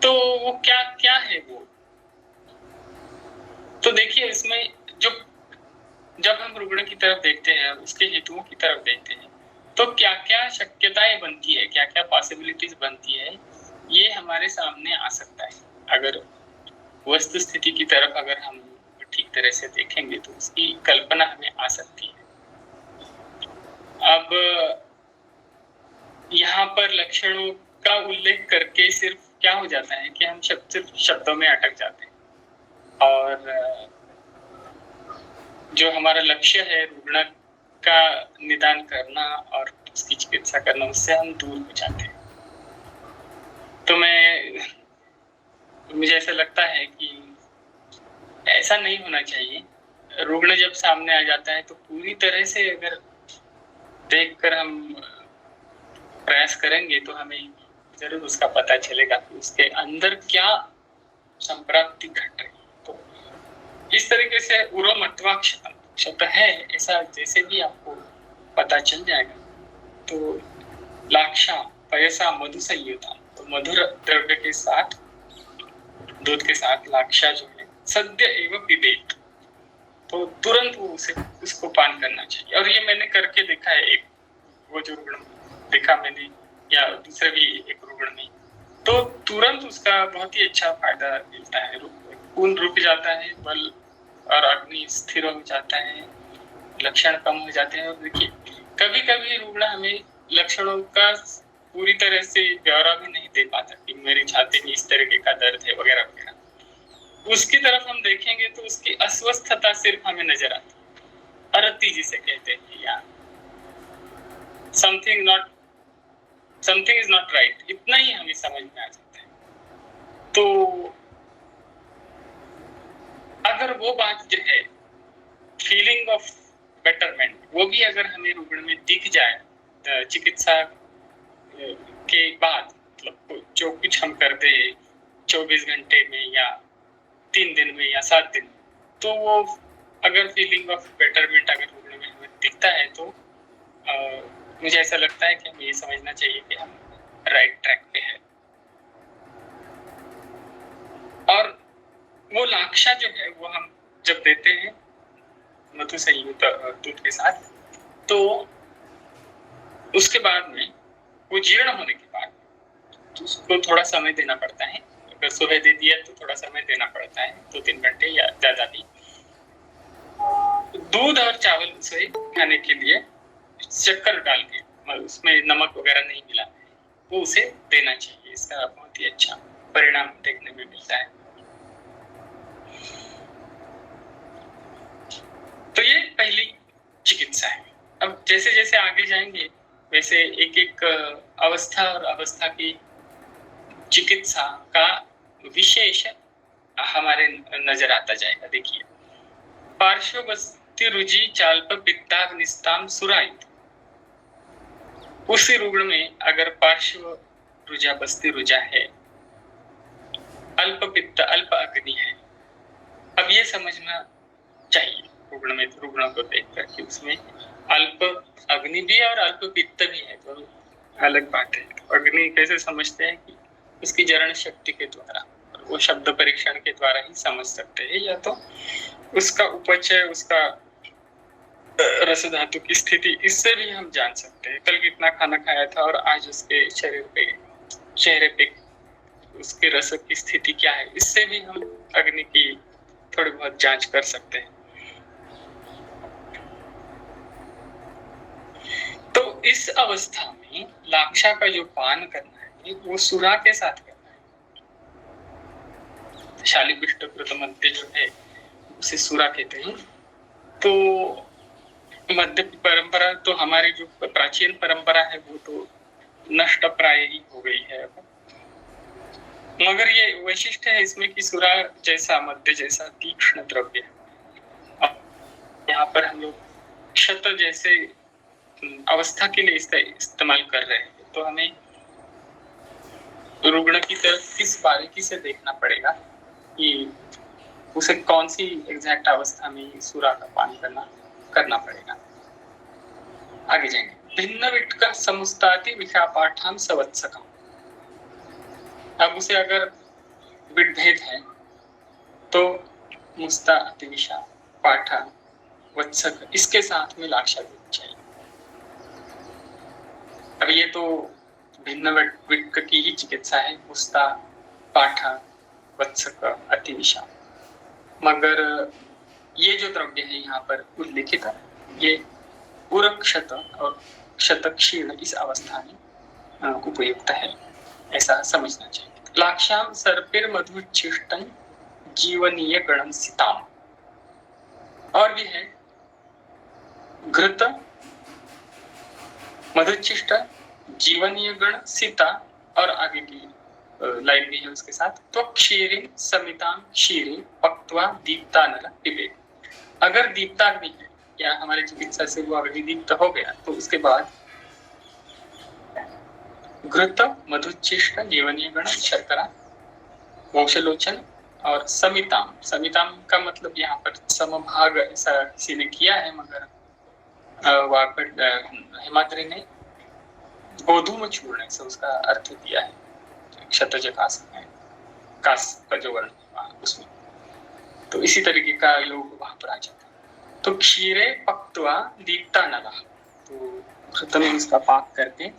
तो वो क्या है वो। तो देखिए इसमें जब हम रुग्ण की तरफ देखते हैं, उसके हेतुओं की तरफ देखते हैं, तो क्या क्या शक्यताएं बनती है, क्या क्या पॉसिबिलिटीज बनती है, ये हमारे सामने आ सकता है। अगर वस्तु स्थिति की तरफ अगर हम ठीक तरह से देखेंगे तो उसकी कल्पना हमें आ सकती है। अब यहाँ पर लक्षणों का उल्लेख करके सिर्फ क्या हो जाता है कि हम सिर्फ शब्दों में अटक जाते हैं और जो हमारा लक्ष्य है रुग्ण का निदान करना और उसकी चिकित्सा करना, उससे हम दूर हो जाते हैं। तो मुझे ऐसा लगता है कि ऐसा नहीं होना चाहिए। रुग्ण जब सामने आ जाता है तो पूरी तरह से अगर देखकर हम प्रयास करेंगे तो हमें जरूर उसका पता चलेगा कि उसके अंदर क्या संप्राप्ति घट रही है। तो इस तरीके से उरम अथवा क्षत है ऐसा जैसे भी आपको पता चल जाएगा तो लाक्षा पयसा मधु संयुता, तो मधुर द्रव्य के साथ दूध के साथ लाक्षा जो है सद्य एवं पिबेत, तो तुरंत वो उसको पान करना चाहिए। और ये मैंने करके देखा है, एक वो जो रुग्ण देखा मैंने या दूसरे भी एक रुग्ण में, तो तुरंत उसका बहुत ही अच्छा फायदा मिलता है। खून रुक जाता है, बल और अग्नि स्थिर हो जाता है, लक्षण कम हो जाते हैं। और देखिए कभी कभी रुग्ण हमें लक्षणों का पूरी तरह से ब्यौरा भी नहीं दे पाता कि मेरी छाती में इस तरीके का दर्द है वगैरह वगैरह। उसकी तरफ हम देखेंगे तो उसकी अस्वस्थता सिर्फ हमें नजर आती है, अरती जिसे कहते हैं, या समथिंग इज नॉट राइट, इतना ही हमें समझ में आ जाता है। तो अगर वो बात जो है फीलिंग ऑफ बेटरमेंट, वो भी अगर हमें रुग्ण में दिख जाए चिकित्सा के बाद, मतलब जो कुछ हम करते हैं 24 घंटे में या 3 दिन में या 7 दिन, तो वो अगर फीलिंग ऑफ बेटरमेंट अगर रुग्ण में हमें दिखता है तो मुझे ऐसा लगता है कि हमें ये समझना चाहिए कि हम राइट ट्रैक पे हैं। और वो लाक्षा जो है वो हम जब देते हैं मधु संयुक्त दूध के साथ, तो उसके बाद में वो जीर्ण होने के बाद तो उसको थोड़ा समय देना पड़ता है। अगर सुबह दे दिया तो थोड़ा समय देना पड़ता है, 2-3 घंटे या ज्यादा भी। दूध और चावल से खाने के लिए शक्कर डाल के, उसमें नमक वगैरह नहीं मिला, वो उसे देना चाहिए। इसका बहुत ही अच्छा परिणाम देखने में मिलता है। तो ये पहली चिकित्सा है। अब जैसे जैसे आगे जाएंगे वैसे एक एक अवस्था और अवस्था की चिकित्सा का विशेष हमारे नजर आता जाएगा। देखिए, पार्श्ववर्ती रुजि चाल्प पित्ताग्निस्ताम सुरायित, उसी रुग्ण में अगर पार्श्व रुजा बस्ती रुजा है, अल्प पित्त अल्प अग्नि है, अब ये समझना चाहिए रुग्ण में, रुग्ण को देखकर कि उसमें अल्प अग्नि भी है और अल्प पित्त भी है, तो अलग बात है। अग्नि कैसे समझते हैं कि उसकी जरण शक्ति के द्वारा, वो शब्द परीक्षण के द्वारा ही समझ सकते हैं, या तो उसका उपचय, उसका रस धातु की स्थिति, इससे भी हम जान सकते हैं कल कितना खाना खाया था और आज उसके चेहरे पे उसके रस की स्थिति क्या है, इससे भी हम अग्नि की थोड़ी बहुत जांच कर सकते हैं। तो इस अवस्था में लाक्षा का जो पान करना है वो सुरा के साथ करना है। शालिपिष्टकृत मध्य जो है उसे सुरा कहते हैं। तो मध्य परंपरा तो हमारी जो प्राचीन परंपरा है वो तो नष्ट प्राय ही हो गई है, मगर ये वैशिष्ट है इसमें कि सुरा जैसा, मध्य जैसा तीक्ष्ण द्रव्य है। यहाँ पर हम लोग क्षत जैसे अवस्था के लिए इस्तेमाल कर रहे हैं, तो हमें रुग्ण की तरफ किस बारीकी से देखना पड़ेगा कि उसे कौन सी एग्जैक्ट अवस्था में सुरा का पान करना पड़ेगा। आगे जाएंगे। भिन्न विट्का समुस्ताति विषापाठाम सवत्सकम, अब उसे अगर विटभेद है तो मुस्ता अतिविषा पाठा वत्सक, इसके साथ में लाक्षा देनी चाहिए। अब ये तो भिन्न विट्क की ही चिकित्सा है, मुस्ता पाठा वत्सक अतिविषा, मगर ये जो द्रव्य है यहाँ पर उल्लिखित है, ये उरक्षत और क्षत क्षीण इस अवस्था में उपयुक्त है, ऐसा समझना चाहिए। लाक्षाम सर्पिर मधुच्छिष्टं जीवनीय गणम सीताम, और भी है घृत मधुच्छिष्ट जीवनीय गण सीता, और आगे की लाइन भी है उसके साथ, तो क्षीरी समिताम क्षीरी पक्त्वा दीप्तानल पिबेत। अगर दीप्ताग्नि है या हमारे चिकित्सा से वो अग्नि दीप्त हो गया तो उसके बाद घृत मधुच्छिष्ट जीवनीय गण शर्करा वंशलोचन और समिताम। समिताम का मतलब यहाँ पर समभाग ऐसा किसी ने किया है, मगर हेमाद्रि ने गोधूम चूर्ण से उसका अर्थ दिया है। क्षतज कास है, कास का जो वर्ण उसमें, तो इसी तरीके का योग वहां पर आ जाता है। तो क्षीरे पक्त्वा दीप्ता नला, तो घृत में इसका पाक करके,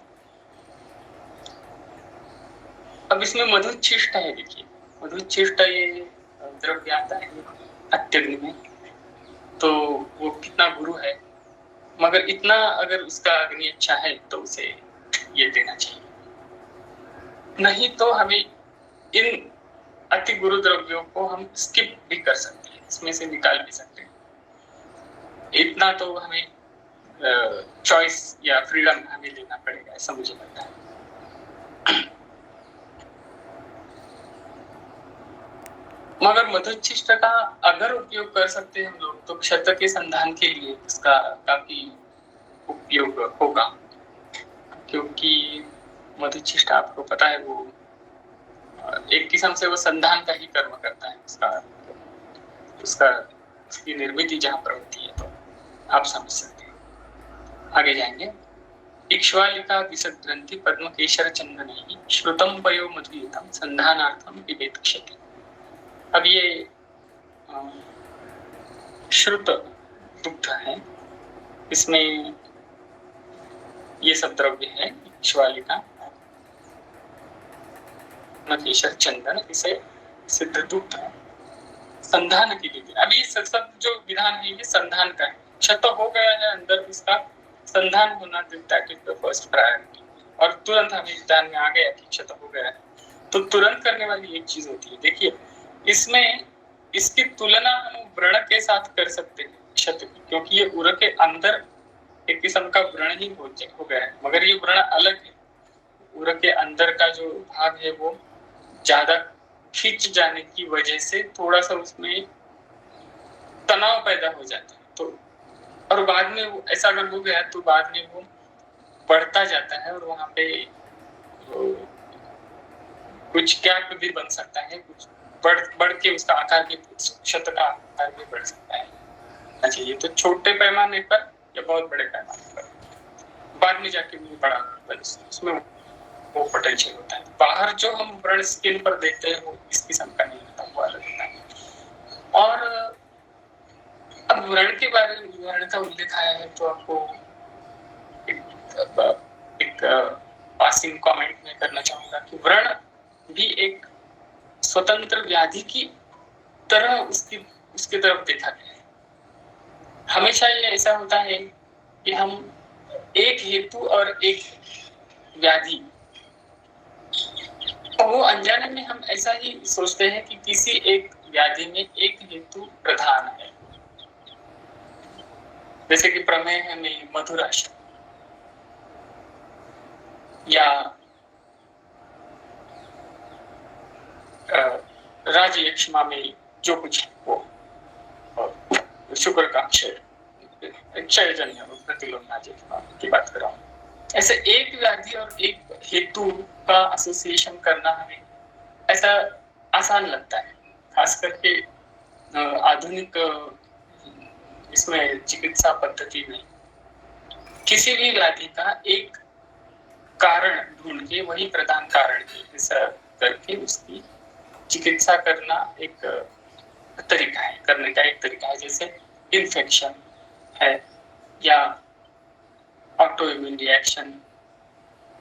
अब इसमें मधुच्छिष्ट है, देखिए मधुच्छिष्ट ये द्रव्य आता है अत्यग्नि में, तो वो कितना गुरु है, मगर इतना अगर उसका अग्नि अच्छा है तो उसे ये देना चाहिए, नहीं तो हमें इन अति गुरु द्रव्यों को हम स्किप भी कर सकते हैं, इसमें से निकाल भी सकते हैं। इतना तो हमें चॉइस या फ्रीडम हमें लेना पड़ेगा, ऐसा मुझे लगता है। मगर मधुच्छिष्ट का अगर उपयोग कर सकते हैं हम लोग तो क्षत के संधान के लिए इसका काफी उपयोग होगा, क्योंकि मधुच्छिष्ट आपको पता है वो एक किस्म से वो संधान का ही कर्म करता है, उसकी निर्मिति जहां पर होती है, तो आप समझ सकते हैं। आगे जाएंगे। इक्ष्वालिका विसद ग्रंथि पद्म केशर चंदनैः श्रुतम पयो मधुयुतम संधानार्थम पिबेत क्षति। अब ये श्रुत दुग्ध है, इसमें ये सब द्रव्य है, इक्ष्वालिका केशर चंदन, इसे सिद्ध दुग्ध है संधान के लिए। अभी सब जो विधान है ये संधान का है, क्षत हो गया है अंदर, इसका संधान होना, that is the first priority. और तुरंत हमें विधान में आ गया कि क्षत हो गया है तो तुरंत करने वाली एक चीज होती है, देखिए इसमें इसकी तुलना हम व्रण के साथ कर सकते हैं क्षत की, क्योंकि ये उर के अंदर एक किस्म का व्रण ही हो गया है, मगर ये व्रण अलग है। उर के अंदर का जो भाग है वो ज्यादा खींच जाने की वजह से थोड़ा सा उसमें तनाव पैदा हो जाता है, तो और बाद में ऐसा अगर हो गया तो बाद में वो बढ़ता जाता है और वहां पे कुछ गैप भी बन सकता है, कुछ बढ़ के उसका आकार भी, क्षत का आकार भी बढ़ सकता है। अच्छा, ये तो छोटे पैमाने पर या बहुत बड़े पैमाने पर, बाद में जाके वो बड़ा उसमें वो पोटेंशियल होता है। बाहर जो हम व्रण स्किन पर देखते हैं वो इस किस्म का नहीं होता, वो अलग होता है। और अब व्रण के बारे में व्रण का उल्लेख आया है तो आपको एक पासिंग कमेंट में करना चाहूंगा कि व्रण भी एक स्वतंत्र व्याधि की तरह उसकी तरफ देखा गया है। हमेशा ये ऐसा होता है कि हम एक हेतु और एक व्याधि, तो वो अनजाने में हम ऐसा ही सोचते हैं कि किसी एक व्याधि में एक हेतु प्रधान है, जैसे कि प्रमेह में मधुराशय या राजयक्ष्मा में जो कुछ है वो, शुक्र का क्षयजन्य प्रतिलोमनाजयक्ष्मा की बात कर रहा हूँ। ऐसे एक व्याधि और एक हेतु का एसोसिएशन करना हमें ऐसा आसान लगता है, खास करके आधुनिक इसमें चिकित्सा पद्धति में किसी भी व्याधि का एक कारण ढूंढ के वही प्रधान कारण है ऐसा करके उसकी चिकित्सा करना एक तरीका है, करने का एक तरीका है। जैसे इन्फेक्शन है या ऑटोइम्यून रिएक्शन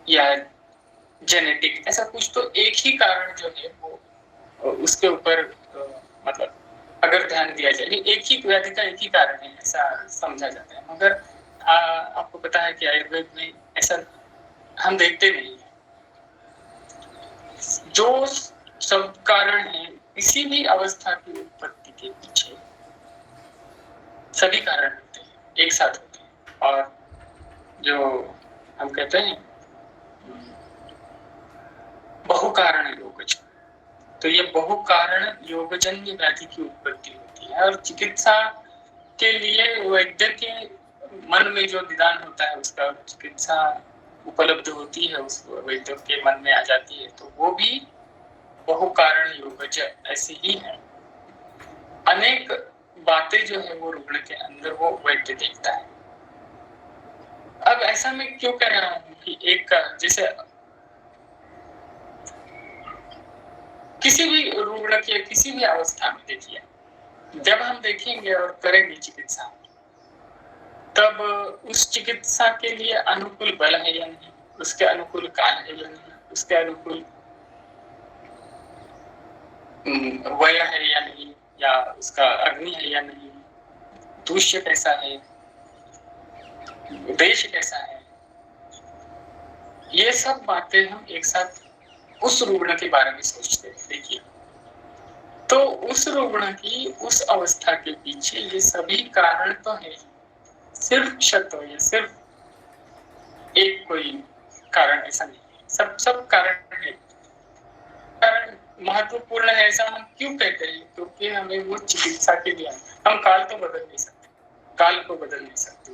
या जेनेटिक, ऐसा कुछ तो एक ही कारण जो है वो उसके ऊपर मतलब अगर ध्यान दिया जाए, एक ही व्याधि का एक ही कारण है ऐसा समझा जाता है। मगर आपको पता है कि आयुर्वेद में ऐसा हम देखते नहीं है। जो सब कारण है किसी भी अवस्था की उत्पत्ति के पीछे, सभी कारण होते हैं, एक साथ होते हैं। और जो हम कहते हैं बहुकारण योगजन, तो ये बहुकारण योगजन्य व्याधि की उत्पत्ति होती है। और चिकित्सा के लिए वैद्य के मन में जो निदान होता है, उसका चिकित्सा उपलब्ध होती है, उस वैद्य के मन में आ जाती है, तो वो भी बहुकारण योगज ऐसे ही है। अनेक बातें जो है वो रुग्ण के अंदर वो वैद्य देखता है। अब ऐसा मैं क्यों कह रहा हूँ कि एक जैसे किसी भी रुग्ण की किसी भी अवस्था में देखिए, जब हम देखेंगे और करेंगे चिकित्सा, तब उस चिकित्सा के लिए अनुकूल बल है या नहीं, उसके अनुकूल काल है या नहीं, उसके अनुकूल वय है या नहीं, या उसका अग्नि है या नहीं, दूष्य कैसा है, देश कैसा है, ये सब बातें हम एक साथ उस रुग्ण के बारे में सोचते हैं। देखिए, तो उस रुग्ण की उस अवस्था के पीछे ये सभी कारण तो है, सिर्फ क्षत या सिर्फ एक कोई कारण ऐसा नहीं है, सब कारण है। कारण महत्वपूर्ण है ऐसा हम क्यों कहते हैं? क्योंकि हमें वो चिकित्सा के लिए, हम काल तो बदल नहीं सकते, काल को बदल नहीं सकते,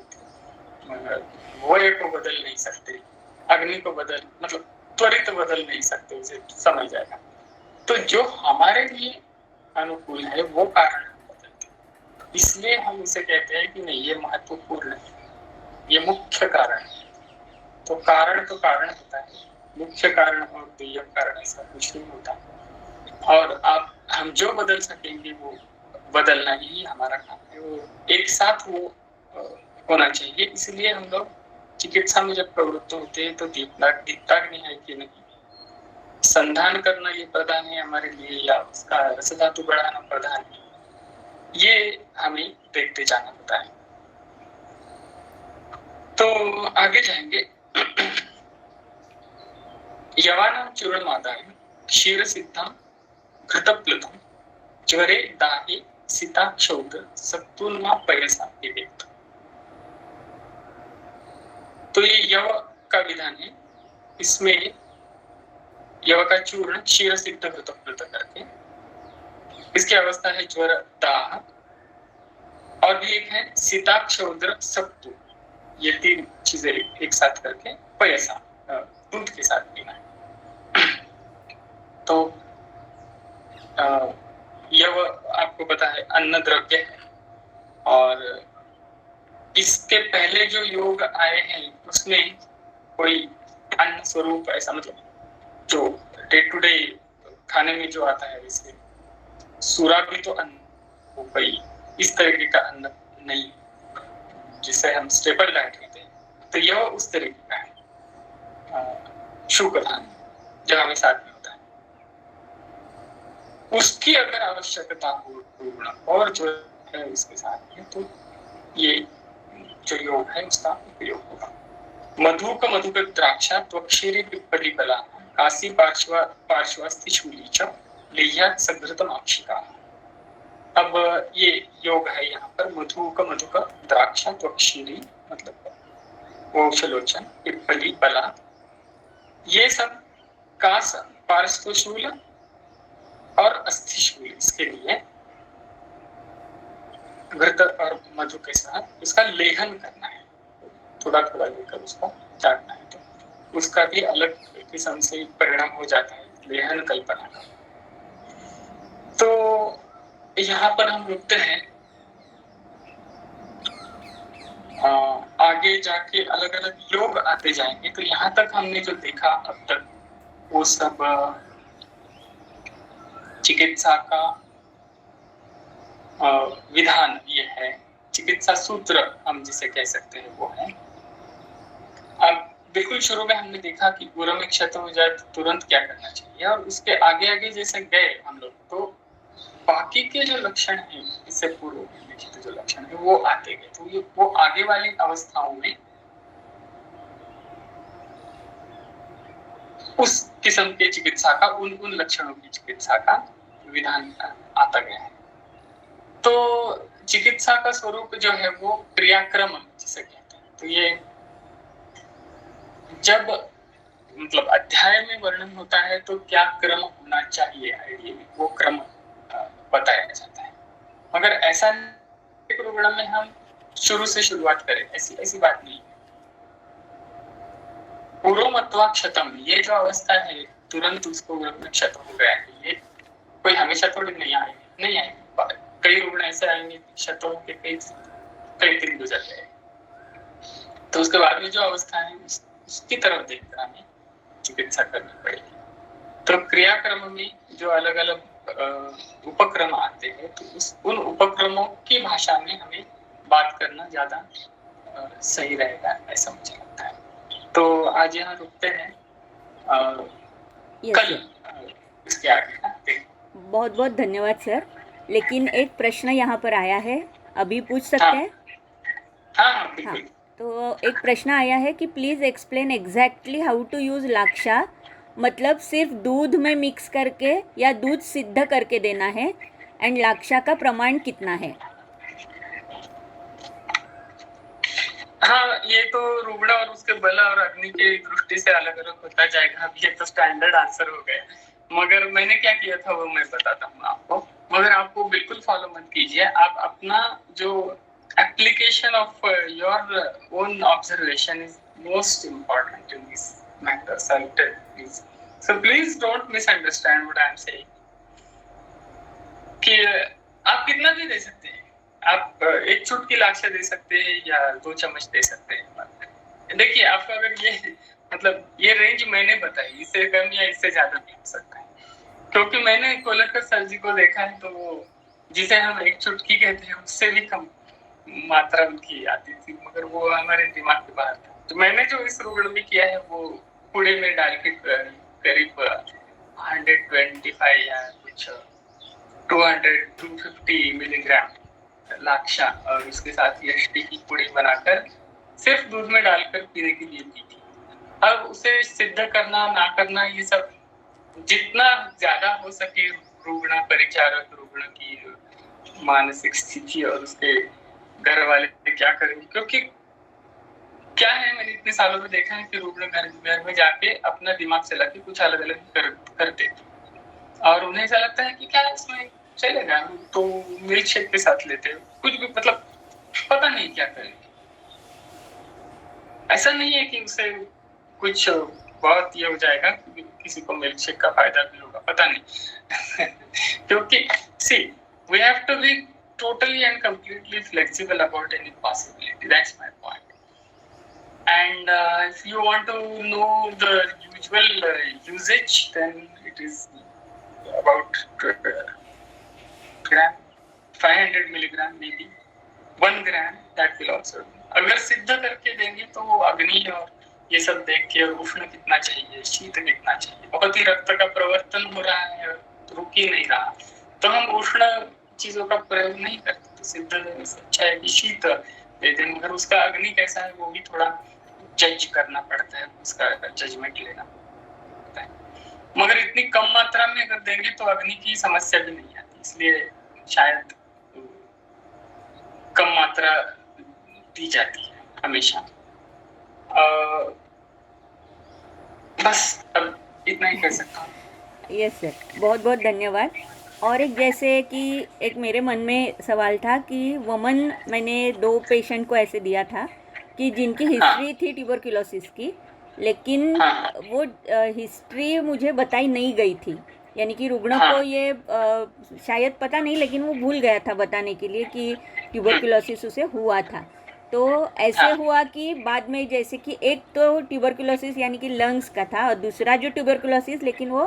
वय को बदल नहीं सकते, अग्नि को मतलब त्वरित बदल नहीं सकते, उसे समझ जाएगा। तो जो हमारे लिए अनुकूल है वो कारण बदलते, इसलिए हम इसे कहते हैं कि नहीं, ये महत्वपूर्ण है, ये मुख्य कारण है। तो कारण होता है, मुख्य कारण और दुय्यम कारण ऐसा कुछ नहीं होता। और हम जो बदल सकेंगे वो बदलना ही हमारा काम है, वो एक साथ वो होना चाहिए। इसलिए हम लोग चिकित्सा में जब प्रवृत्त होते हैं तो दीप्ताग्नि है कि नहीं, संधान करना ये प्रधान है हमारे लिए, या उसका रस धातु बढ़ाना प्रधान है, ये हमें देखते जाना होता है। तो आगे जाएंगे। यवानां चूर्णमादाय क्षीर सिद्धम घृतप्लुतम ज्वरे दाहे सिताक्षौद सत्तुन्मा पयसा विवेक। तो ये यव का विधान है, इसमें यव का चूर्ण क्षीर सिद्ध घृतप्लुत करके, इसकी अवस्था है ज्वर दाह, और भी एक है सिताक्षौद्र सत्तु, ये तीन चीजें एक साथ करके पयसा दूध के साथ पीना है। तो यव आपको पता है अन्न द्रव्य है, और इसके पहले जो योग आए हैं उसमें कोई अन्न स्वरूप ऐसा, मतलब जो डे टू डे खाने में जो आता है, वैसे सूरा भी तो अन्न, वो कोई इस तरीके का अन्न नहीं जिसे हम स्टेपल डाइट कहते हैं। तो यह उस तरीके का है शुक्र धान्य जो हमें साथ में होता है, उसकी अगर आवश्यकता हो और जो है उसके साथ में, तो ये जो योग है उसका उपयोग होगा। मधुक द्राक्षा त्वक्षीरी पिप्पली बला काशी पार्श्वस्थि शूली च लेह्यात् सघृतम अक्षिका। अब ये योग है यहाँ पर मधुक द्राक्षा त्वक्षीरी, मतलब ओक्षलोचन, पिप्पली, बला, ये सब काश पार्श्वशूल और अस्थिशूल, इसके लिए घृत और मधु के साथ उसका लेहन करना है, थोड़ा थोड़ा लेकर उसको चाटना है, तो उसका भी अलग किस्म से परिणाम हो जाता है लेहन कल्पना का। तो यहाँ पर हम रुकते हैं, आगे जाके अलग अलग योग आते जाएंगे। तो यहाँ तक हमने जो देखा अब तक वो सब चिकित्सा का विधान ये है, चिकित्सा सूत्र हम जिसे कह सकते हैं वो है। अब बिल्कुल शुरू में हमने देखा कि गुरु में क्षत हो जाए तो तुरंत क्या करना चाहिए, और उसके आगे आगे जैसे गए हम लोग, तो बाकी के जो लक्षण हैं, इससे पूर्व में लिखित जो लक्षण है वो आते गए। तो ये वो आगे वाली अवस्थाओं में उस किस्म के चिकित्सा का, उन उन लक्षणों की चिकित्सा का विधान आता गया है। तो चिकित्सा का स्वरूप जो है वो क्रियाक्रम जिसे कहते हैं। तो ये जब मतलब अध्याय में वर्णन होता है तो क्या क्रम होना चाहिए, आइडियली वो क्रम बताया जाता है। मगर ऐसा प्रोग्राम में हम शुरू से शुरुआत करें, ऐसी ऐसी बात नहीं। पूर्वमत्वा क्षतम, ये जो अवस्था है तुरंत उसको क्षत हो गया है, ये कोई हमेशा थोड़ी नहीं आएगी, नहीं आएगी। कई रुग्ण ऐसे आएंगे क्षतों के कई दिन गुजर गए, तो उसके बाद में जो अवस्था है उसकी तरफ देखकर हमें चिकित्सा करनी पड़ेगी। तो क्रियाक्रम में जो अलग अलग उपक्रम आते हैं, तो उन उपक्रमों की भाषा में हमें बात करना ज्यादा सही रहेगा, ऐसा मुझे लगता है। तो आज यहाँ रुकते हैं, कल इसके आगे। बहुत बहुत धन्यवाद सर। लेकिन एक प्रश्न यहाँ पर आया है, अभी पूछ सकते हैं? हाँ, बिल्कुल। तो एक प्रश्न आया है कि please explain exactly how to use laksha, मतलब सिर्फ दूध में मिक्स करके या दूध सिद्ध करके देना है, एंड लाक्षा का प्रमाण कितना है? हाँ, ये तो रुग्ण और उसके बल और अग्नि की दृष्टि से अलग अलग होता जाएगा। ये तो स्टैंडर्ड आंसर हो गया, मगर मैंने क्या किया था वो मैं बताता हूँ आपको। मगर आपको बिल्कुल फॉलो मत कीजिए, आप अपना जो application of your own observation is most important in these matters. I'll tell you please. So please don't misunderstand what I am saying. कि आप कितना भी दे सकते हैं, आप एक चुटकी लाक्षा दे सकते हैं या 2 चम्मच दे सकते हैं। देखिए आपका अगर ये मतलब ये रेंज मैंने बताई, इससे कम या इससे ज्यादा भी हो सकता है, क्योंकि मैंने कोलरकर सर जी को देखा है, तो वो जिसे हम एक चुटकी कहते हैं उससे भी कम मात्रा उनकी आती थी, मगर वो हमारे दिमाग के बाहर था। तो मैंने जो इस रुग्ण में किया है वो कूड़े में डाल के करीब 125 या कुछ 250 मिलीग्राम लाक्षा और उसके साथ यष्टि की पुड़ी बनाकर सिर्फ दूध में डालकर पीने के लिए दी थी। अब उसे सिद्ध करना ना करना, ये सब जितना ज्यादा हो सके रुग्ण परिचारक, रुग्ण की मानसिक स्थिति और उसके घर वाले क्या करेंगे, क्योंकि क्या है मैंने इतने सालों में देखा है कि रुग्ण घर में जाके अपना दिमाग चला के कुछ अलग अलग करते और उन्हें ऐसा लगता है कि क्या इसमें चलेगा, तो मिल्क शेक के साथ लेते हैं, कुछ भी मतलब पता नहीं क्या करेंगे। ऐसा नहीं है कि उसे कुछ बहुत ये हो जाएगा, किसी को मिल्क शेक का फायदा भी होगा, पता नहीं क्योंकि see we have to be totally and completely flexible about any possibility. That's my point. And if you want to know the usual usage, then it is about gram, 500 milligram, maybe 1 gram. That will also. अगर सिद्ध करके देंगे तो अग्नि और ये सब देख के उष्ण कितना चाहिए, शीत कितना चाहिए, बहुत ही रक्त का प्रवर्तन हो रहा है, रुक ही नहीं रहा, तो हम उष्ण चीजों का प्रयोग नहीं करते। तो सिद्ध देने से अच्छा है कि शीत दे दें, मगर उसका अग्नि कैसा है वो भी थोड़ा जज करना पड़ता है, उसका जजमेंट लेना पड़ता है। मगर इतनी कम मात्रा में अगर देंगे तो अग्नि की समस्या भी नहीं आती, इसलिए शायद कम मात्रा दी जाती है हमेशा। बस अब इतना ही कर सकता हूँ। यस सर, बहुत बहुत धन्यवाद। और एक जैसे कि एक मेरे मन में सवाल था कि वमन मैंने 2 पेशेंट को ऐसे दिया था कि जिनकी हिस्ट्री थी ट्यूबरक्लोसिस की, लेकिन वो हिस्ट्री मुझे बताई नहीं गई थी, यानी कि रुग्ण को ये शायद पता नहीं, लेकिन वो भूल गया था बताने के लिए कि ट्यूबरक्लोसिस उसे हुआ था। तो ऐसे हुआ कि बाद में जैसे कि एक तो ट्यूबरक्लोसिस यानी कि लंग्स का था और दूसरा जो ट्यूबरक्लोसिस लेकिन वो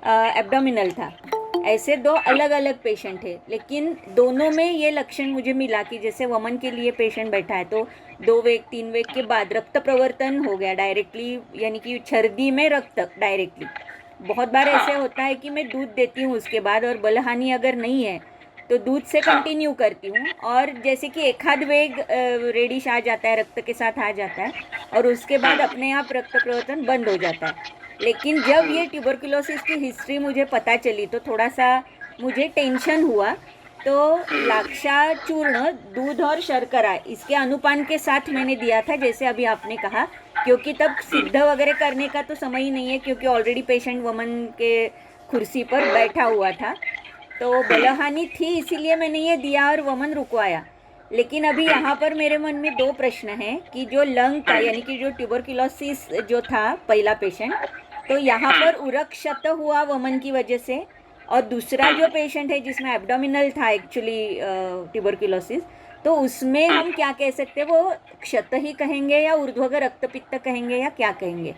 एब्डोमिनल था। ऐसे 2 अलग अलग पेशेंट थे, लेकिन दोनों में ये लक्षण मुझे मिला कि जैसे वमन के लिए पेशेंट बैठा है तो 2 वीक 3 वीक के बाद रक्त प्रवर्तन हो गया डायरेक्टली, यानी कि छर्दी में रक्त डायरेक्टली। बहुत बार ऐसे होता है कि मैं दूध देती हूँ उसके बाद और बलहानि अगर नहीं है तो दूध से कंटिन्यू करती हूँ, और जैसे कि एक आध वेग रेडिश आ जाता है, रक्त के साथ आ जाता है और उसके बाद अपने आप रक्त प्रवर्तन बंद हो जाता है। लेकिन जब ये ट्यूबरकुलोसिस की हिस्ट्री मुझे पता चली तो थोड़ा सा मुझे टेंशन हुआ। तो लाक्षा चूर्ण, दूध और शर्करा इसके अनुपान के साथ मैंने दिया था, जैसे अभी आपने कहा, क्योंकि तब सिद्ध वगैरह करने का तो समय ही नहीं है, क्योंकि ऑलरेडी पेशेंट वमन के कुर्सी पर बैठा हुआ था। तो बलहानि थी, इसीलिए मैंने ये दिया और वमन रुकवाया। लेकिन अभी यहाँ पर मेरे मन में दो प्रश्न हैं कि जो लंग का, यानी कि जो ट्यूबरकुलोसिस जो था पहला पेशेंट, तो यहाँ पर उरक क्षत हुआ वमन की वजह से, और दूसरा जो पेशेंट है जिसमें एब्डोमिनल था एक्चुअली ट्यूबरकुलोसिस, तो उसमें हम क्या कह सकते हैं, वो क्षत ही कहेंगे या ऊर्ध्वग रक्तपित्त कहेंगे या क्या कहेंगे?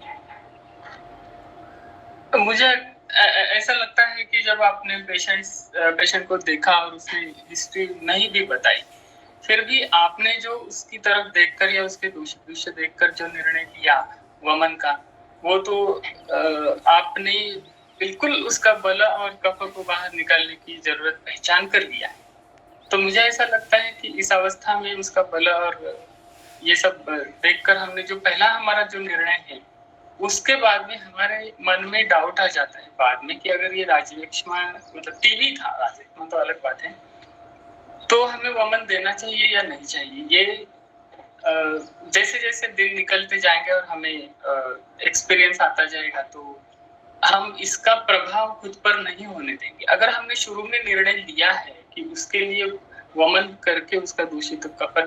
मुझे ऐसा लगता है कि जब आपने पेशेंट को देखा और उसने हिस्ट्री नहीं भी बताई, फिर भी आपने जो उसकी तरफ देखकर या उसके दृश्य देखकर जो निर्णय लिया वमन का, वो तो आपने बिल्कुल उसका बल और कफ को बाहर निकालने की जरूरत पहचान कर लिया है। तो मुझे ऐसा लगता है कि इस अवस्था में उसका बल और ये सब देखकर हमने जो पहला हमारा जो निर्णय है, उसके बाद में हमारे मन में डाउट आ जाता है बाद में कि अगर ये राजयक्ष्मा मतलब टीबी था, राजयक्ष्मा तो अलग बात है, तो हमें वमन देना चाहिए या नहीं चाहिए। ये जैसे जैसे दिन निकलते जाएंगे और हमें एक्सपीरियंस आता जाएगा, तो हम इसका प्रभाव खुद पर नहीं होने देंगे। अगर हमने शुरू में निर्णय लिया है कि उसके लिए वमन करके उसका दूषित कफर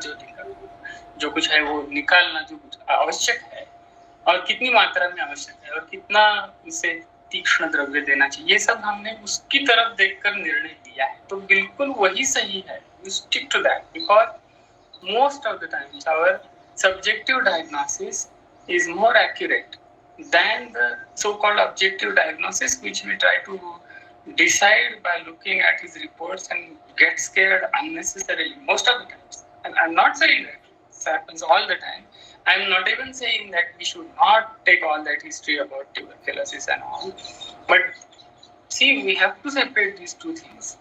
जो कुछ है वो निकालना जो कुछ आवश्यक है, और कितनी मात्रा में आवश्यक है, और कितना उसे तीक्ष्ण द्रव्य देना चाहिए, ये सब हमने उसकी तरफ देखकर निर्णय लिया है, तो बिल्कुल वही सही है। You stick to that because most of the times our subjective diagnosis is more accurate than the so-called objective diagnosis, which we try to decide by looking at his reports and get scared unnecessarily most of the times. And I'm not saying that this happens all the time. I'm not even saying that we should not take all that history about tuberculosis and all. But see, we have to separate these two things.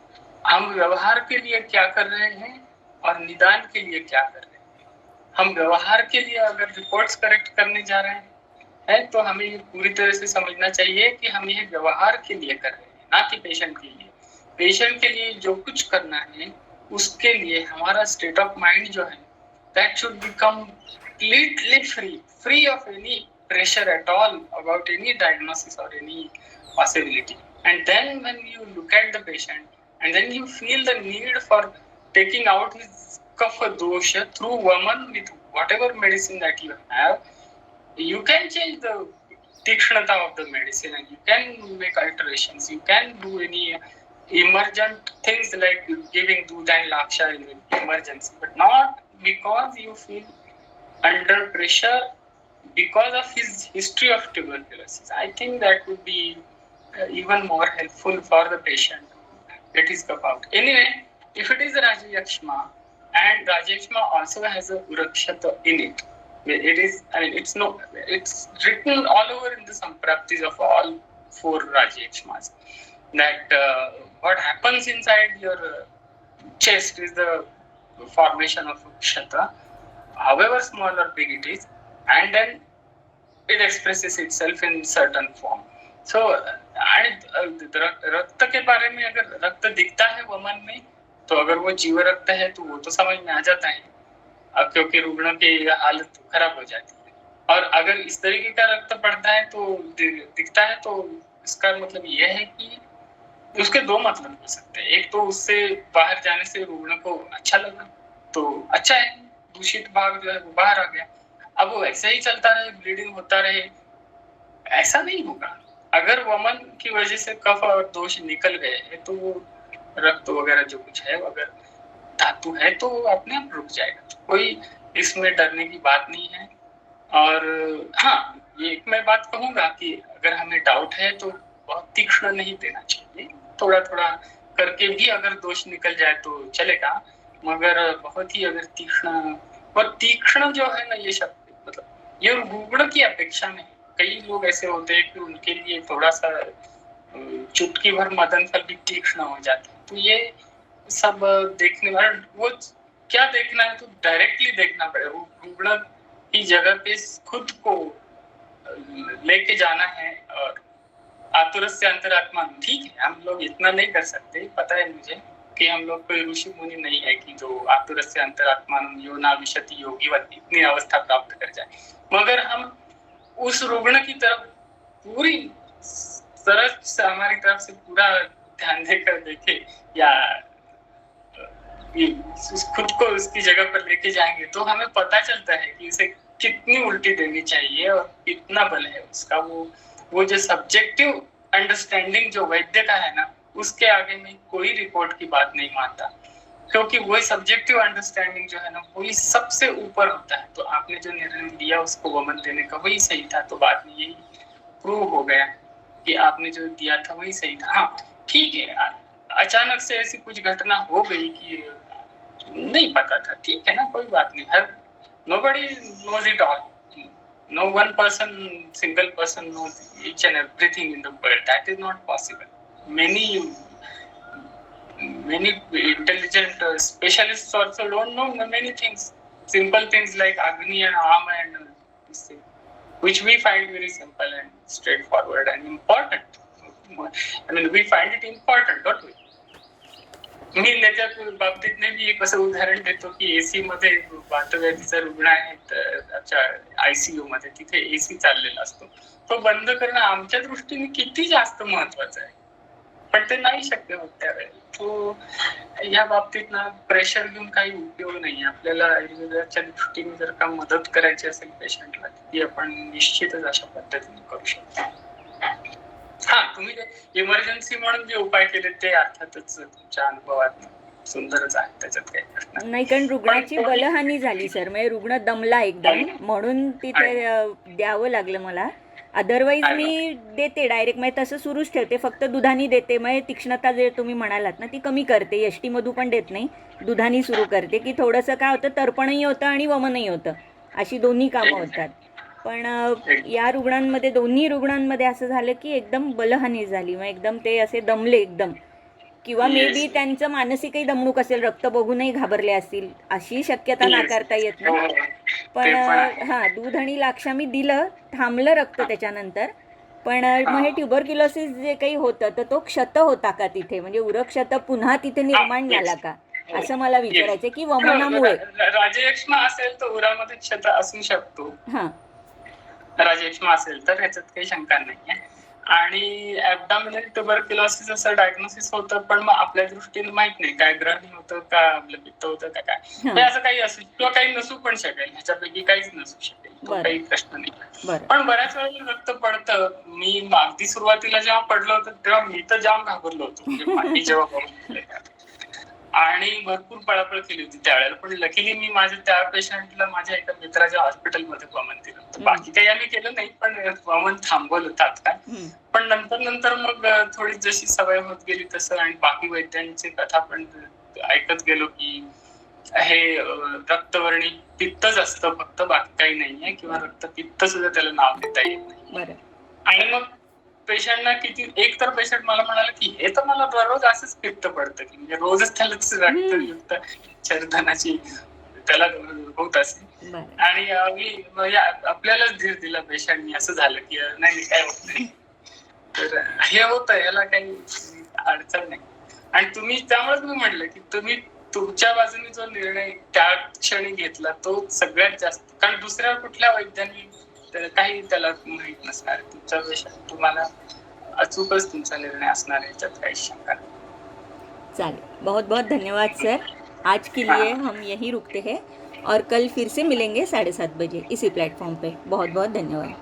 हम व्यवहार के लिए क्या कर रहे हैं और निदान के लिए क्या कर रहे हैं। हम व्यवहार के लिए अगर रिपोर्ट्स करेक्ट करने जा रहे हैं तो हमें ये पूरी तरह से समझना चाहिए कि हम ये व्यवहार के लिए कर रहे हैं, ना कि पेशेंट के लिए। पेशेंट के लिए जो कुछ करना है उसके लिए हमारा स्टेट ऑफ माइंड जो है, that should be completely free of any pressure at all about any diagnosis or any possibility. And then when you look at the patient and then you feel the need for taking out his kapha dosha through Vaman with whatever medicine that you have, you can change the tikshnata of the medicine and you can make alterations. You can do any emergent things like giving doodh and laksha in emergency, but not because you feel under pressure because of his history of tuberculosis. I think that would be even more helpful for the patient to get his cup out. Anyway, if it is a Rajayakshma, and Rajayakshma also has a Urakshata in it, it is, I mean, it's written all over in the Sampraptis of all 4 Rajayakshmas that what happens inside your chest is the formation of Kshata, however small or big it is, and then it expresses itself in certain form. So, रक्त के बारे में अगर रक्त दिखता है वमन में, तो अगर वो जीव रक्त है तो वो तो समझ में आ जाता है, क्योंकि रुग्ण की हालत खराब हो जाती है। और अगर इस तरीके का रक्त पड़ता है तो दिखता है, तो इसका मतलब यह है कि उसके 2 मतलब हो सकते हैं। एक तो उससे बाहर जाने से रुग्ण को अच्छा लगा, तो अच्छा है, दूषित भाग जो है वो बाहर आ गया। अब वो ऐसे ही चलता रहे, ब्लीडिंग होता रहे, ऐसा नहीं होगा। अगर वमन की वजह से कफ और दोष निकल गए हैं तो वो रक्त वगैरह जो कुछ है, अगर धातु है तो वो अपने आप रुक जाएगा। कोई इसमें डरने की बात नहीं है। और हाँ, ये एक मैं बात कहूंगा कि अगर हमें डाउट है तो बहुत तीक्ष्ण नहीं देना चाहिए, थोड़ा थोड़ा करके भी अगर दोष निकल जाए तो चलेगा, मगर बहुत ही अगर तीक्ष्ण, और तीक्ष्ण जो है ना, ये शब्द मतलब ये रुग्ण की अपेक्षा में, कई लोग ऐसे होते हैं कि उनके लिए थोड़ा सा चुटकी भर मदन फल भी तीक्ष्ण हो जाते हैं। तो ये सब देखने वाला, वो क्या देखना है तो डायरेक्टली देखना पड़ेगा। वो रुग्ण की जगह पे खुद को लेके जाना है। और आतुरस्य अंतरात्मा, ठीक है, हम लोग इतना नहीं कर सकते, पता है मुझे कि हम लोग कोई ऋषि मुनि नहीं है कि जो आतुरस्य अंतरात्मा योना विशति योगीवत इतनी अवस्था प्राप्त कर जाए, मगर हम उस रुग्ण की तरफ पूरी तरह से, हमारी तरफ से पूरा ध्यान देकर देखे, या खुद को उसकी जगह पर लेके जाएंगे तो हमें पता चलता है कि उसे कितनी उल्टी देनी चाहिए और कितना बल है उसका। वो जो सब्जेक्टिव अंडरस्टैंडिंग जो वैद्य का है ना, उसके आगे में कोई रिपोर्ट की बात नहीं मानता, क्योंकि वही सब्जेक्टिव अंडरस्टैंडिंग जो है ना, वही सबसे ऊपर होता है। तो आपने जो निर्णय दिया उसको वमन देने का, वही सही था। तो बाद में यही प्रूव हो गया कि आपने जो दिया था वही सही था। हाँ ठीक है, अचानक से ऐसी कुछ घटना हो गई कि नहीं पता था, ठीक है ना, कोई बात नहीं। हर nobody knows it all. No one person, single person knows each and everything in the world. That is not possible. Many intelligent specialists also don't know many things. Simple things like Agni and Am and which we find very simple and straightforward and important. I mean, we find it important, don't we? मी त्याच्या बाबतीत मी एक असं उदाहरण देतो की AC मध्ये वातव्याधीचा रुग्ण आहे, तर आयसीयू मध्ये तिथे एसी चाललेला असतो, तो बंद करणं आमच्या दृष्टीने किती जास्त महत्वाचं आहे, पण ते नाही शक्य होत त्यावेळेला. तो या बाबतीत ना प्रेशर घेऊन काही उपयोग नाही. आपल्याला आयुर्वेदाच्या दृष्टीने जर का मदत करायची असेल पेशंटला, ती आपण निश्चितच अशा पद्धतीने करू शकतो. हा, तुम्ही इमर्जन्सी म्हणून जे उपाय केले ते अर्थातच तुमच्या अनुभवात सुंदरच आहे, त्याच्यात काही प्रश्न नाही. कारण रुग्णाची बलहानी झाली सर, म्हणजे रुग्ण दमला एकदम, म्हणून तिथे द्यावं लागलं मला. अदरवाईज मी देते डायरेक्ट, म्हणजे तसं सुरूच ठेवते, फक्त दुधानी देते. म्हणजे तीक्ष्णता जे तुम्ही म्हणालात ना ती कमी करते. यष्टी मधू पण देत नाही, दुधानी सुरू करते, की थोडंसं काय होतं, तर्पणही होतं आणि वमनही होतं, अशी दोन्ही कामं होतात. पण या रुग्णांमध्ये, दोन्ही रुग्णांमध्ये असं झालं की एकदम बलहानी झाली, मग एकदम ते असे दमले एकदम, किंवा मे बी त्यांचं मानसिकही दमणूक असेल, रक्त बघूनही घाबरले असतील, अशी शक्यता नाकारता येत नाही. पण हा, दूध आणि लाक्षा मी दिलं, थांबलं रक्त त्याच्यानंतर. पण मग हे ट्युबरक्युलोसिस जे काही होतं, तर तो क्षत होता का तिथे, म्हणजे उरक्षत पुन्हा तिथे निर्माण झाला का, असं मला विचारायचं की वमनामुळे. राजयक्ष्मा असेल तर उरामध्ये क्षत असू शकतो. हा, राजयक्ष्मा असेल तर ह्याच्यात काही शंका नाहीये. आणि ऍब्डॉमिनल ट्युबरक्युलोसिस असं डायग्नोसिस होतं, पण मग आपल्या दृष्टीने माहित नाही काय ग्रहणी होतं का, आपलं पित्त होतं का काय, हे असं काही असू किंवा काही नसू पण शकेल, ह्याच्यापैकी काहीच नसू शकेल, तो काही प्रश्न नाही. पण बऱ्याच वेळेला रक्त पडतं. मी अगदी सुरुवातीला जेव्हा पडलं होतं तेव्हा मी तर जाम घाबरलो होतो, म्हणजे जेव्हा आणि भरपूर पळापळ केली होती त्यावेळेला. पण लकीली मी माझ्या त्या पेशंटला माझ्या एका मित्राच्या हॉस्पिटलमध्ये वमन दिलं होतं. बाकी काही आम्ही केलं नाही, पण वमन थांबवलं तात्काळ. पण नंतर मग थोडी जशी सवय होत गेली तसं, आणि बाकी वैद्यांची कथा पण ऐकत गेलो की हे रक्तवर्णी पित्तच असतं फक्त, बाकी काही नाहीये, किंवा रक्तपित्त सुद्धा त्याला नाव देता येत नाही. आणि मग पेशंटना किती, एक तर पेशंट मला म्हणाला की हे तर मला दररोज असंच पित्त पडतं, की म्हणजे रोजच त्याला रक्तयुक्त शरधनाची त्याला होत असेल. आणि मी आपल्यालाच धीर दिला पेशंटनी, असं झालं की नाही काय होत नाही, तर हे होतं, याला काही अडचण नाही. आणि तुम्ही, त्यामुळेच मी म्हटलं की तुम्ही तुमच्या बाजूने जो निर्णय त्या क्षणी घेतला तो सगळ्यात जास्त, कारण दुसऱ्या कुठल्या वैद्यांनी काही त्याला माहित नसणार, तुमचा पेशंट तुम्हाला अचूकच तुमचा निर्णय असणार आहे, याच्यात काही शंका नाही. चालेल, बहुत बहुत धन्यवाद सर. आज के लिए हम यहीं रुकते हैं और कल फिर से मिलेंगे 7:30 बजे इसी प्लेटफॉर्म पे. बहुत बहुत धन्यवाद.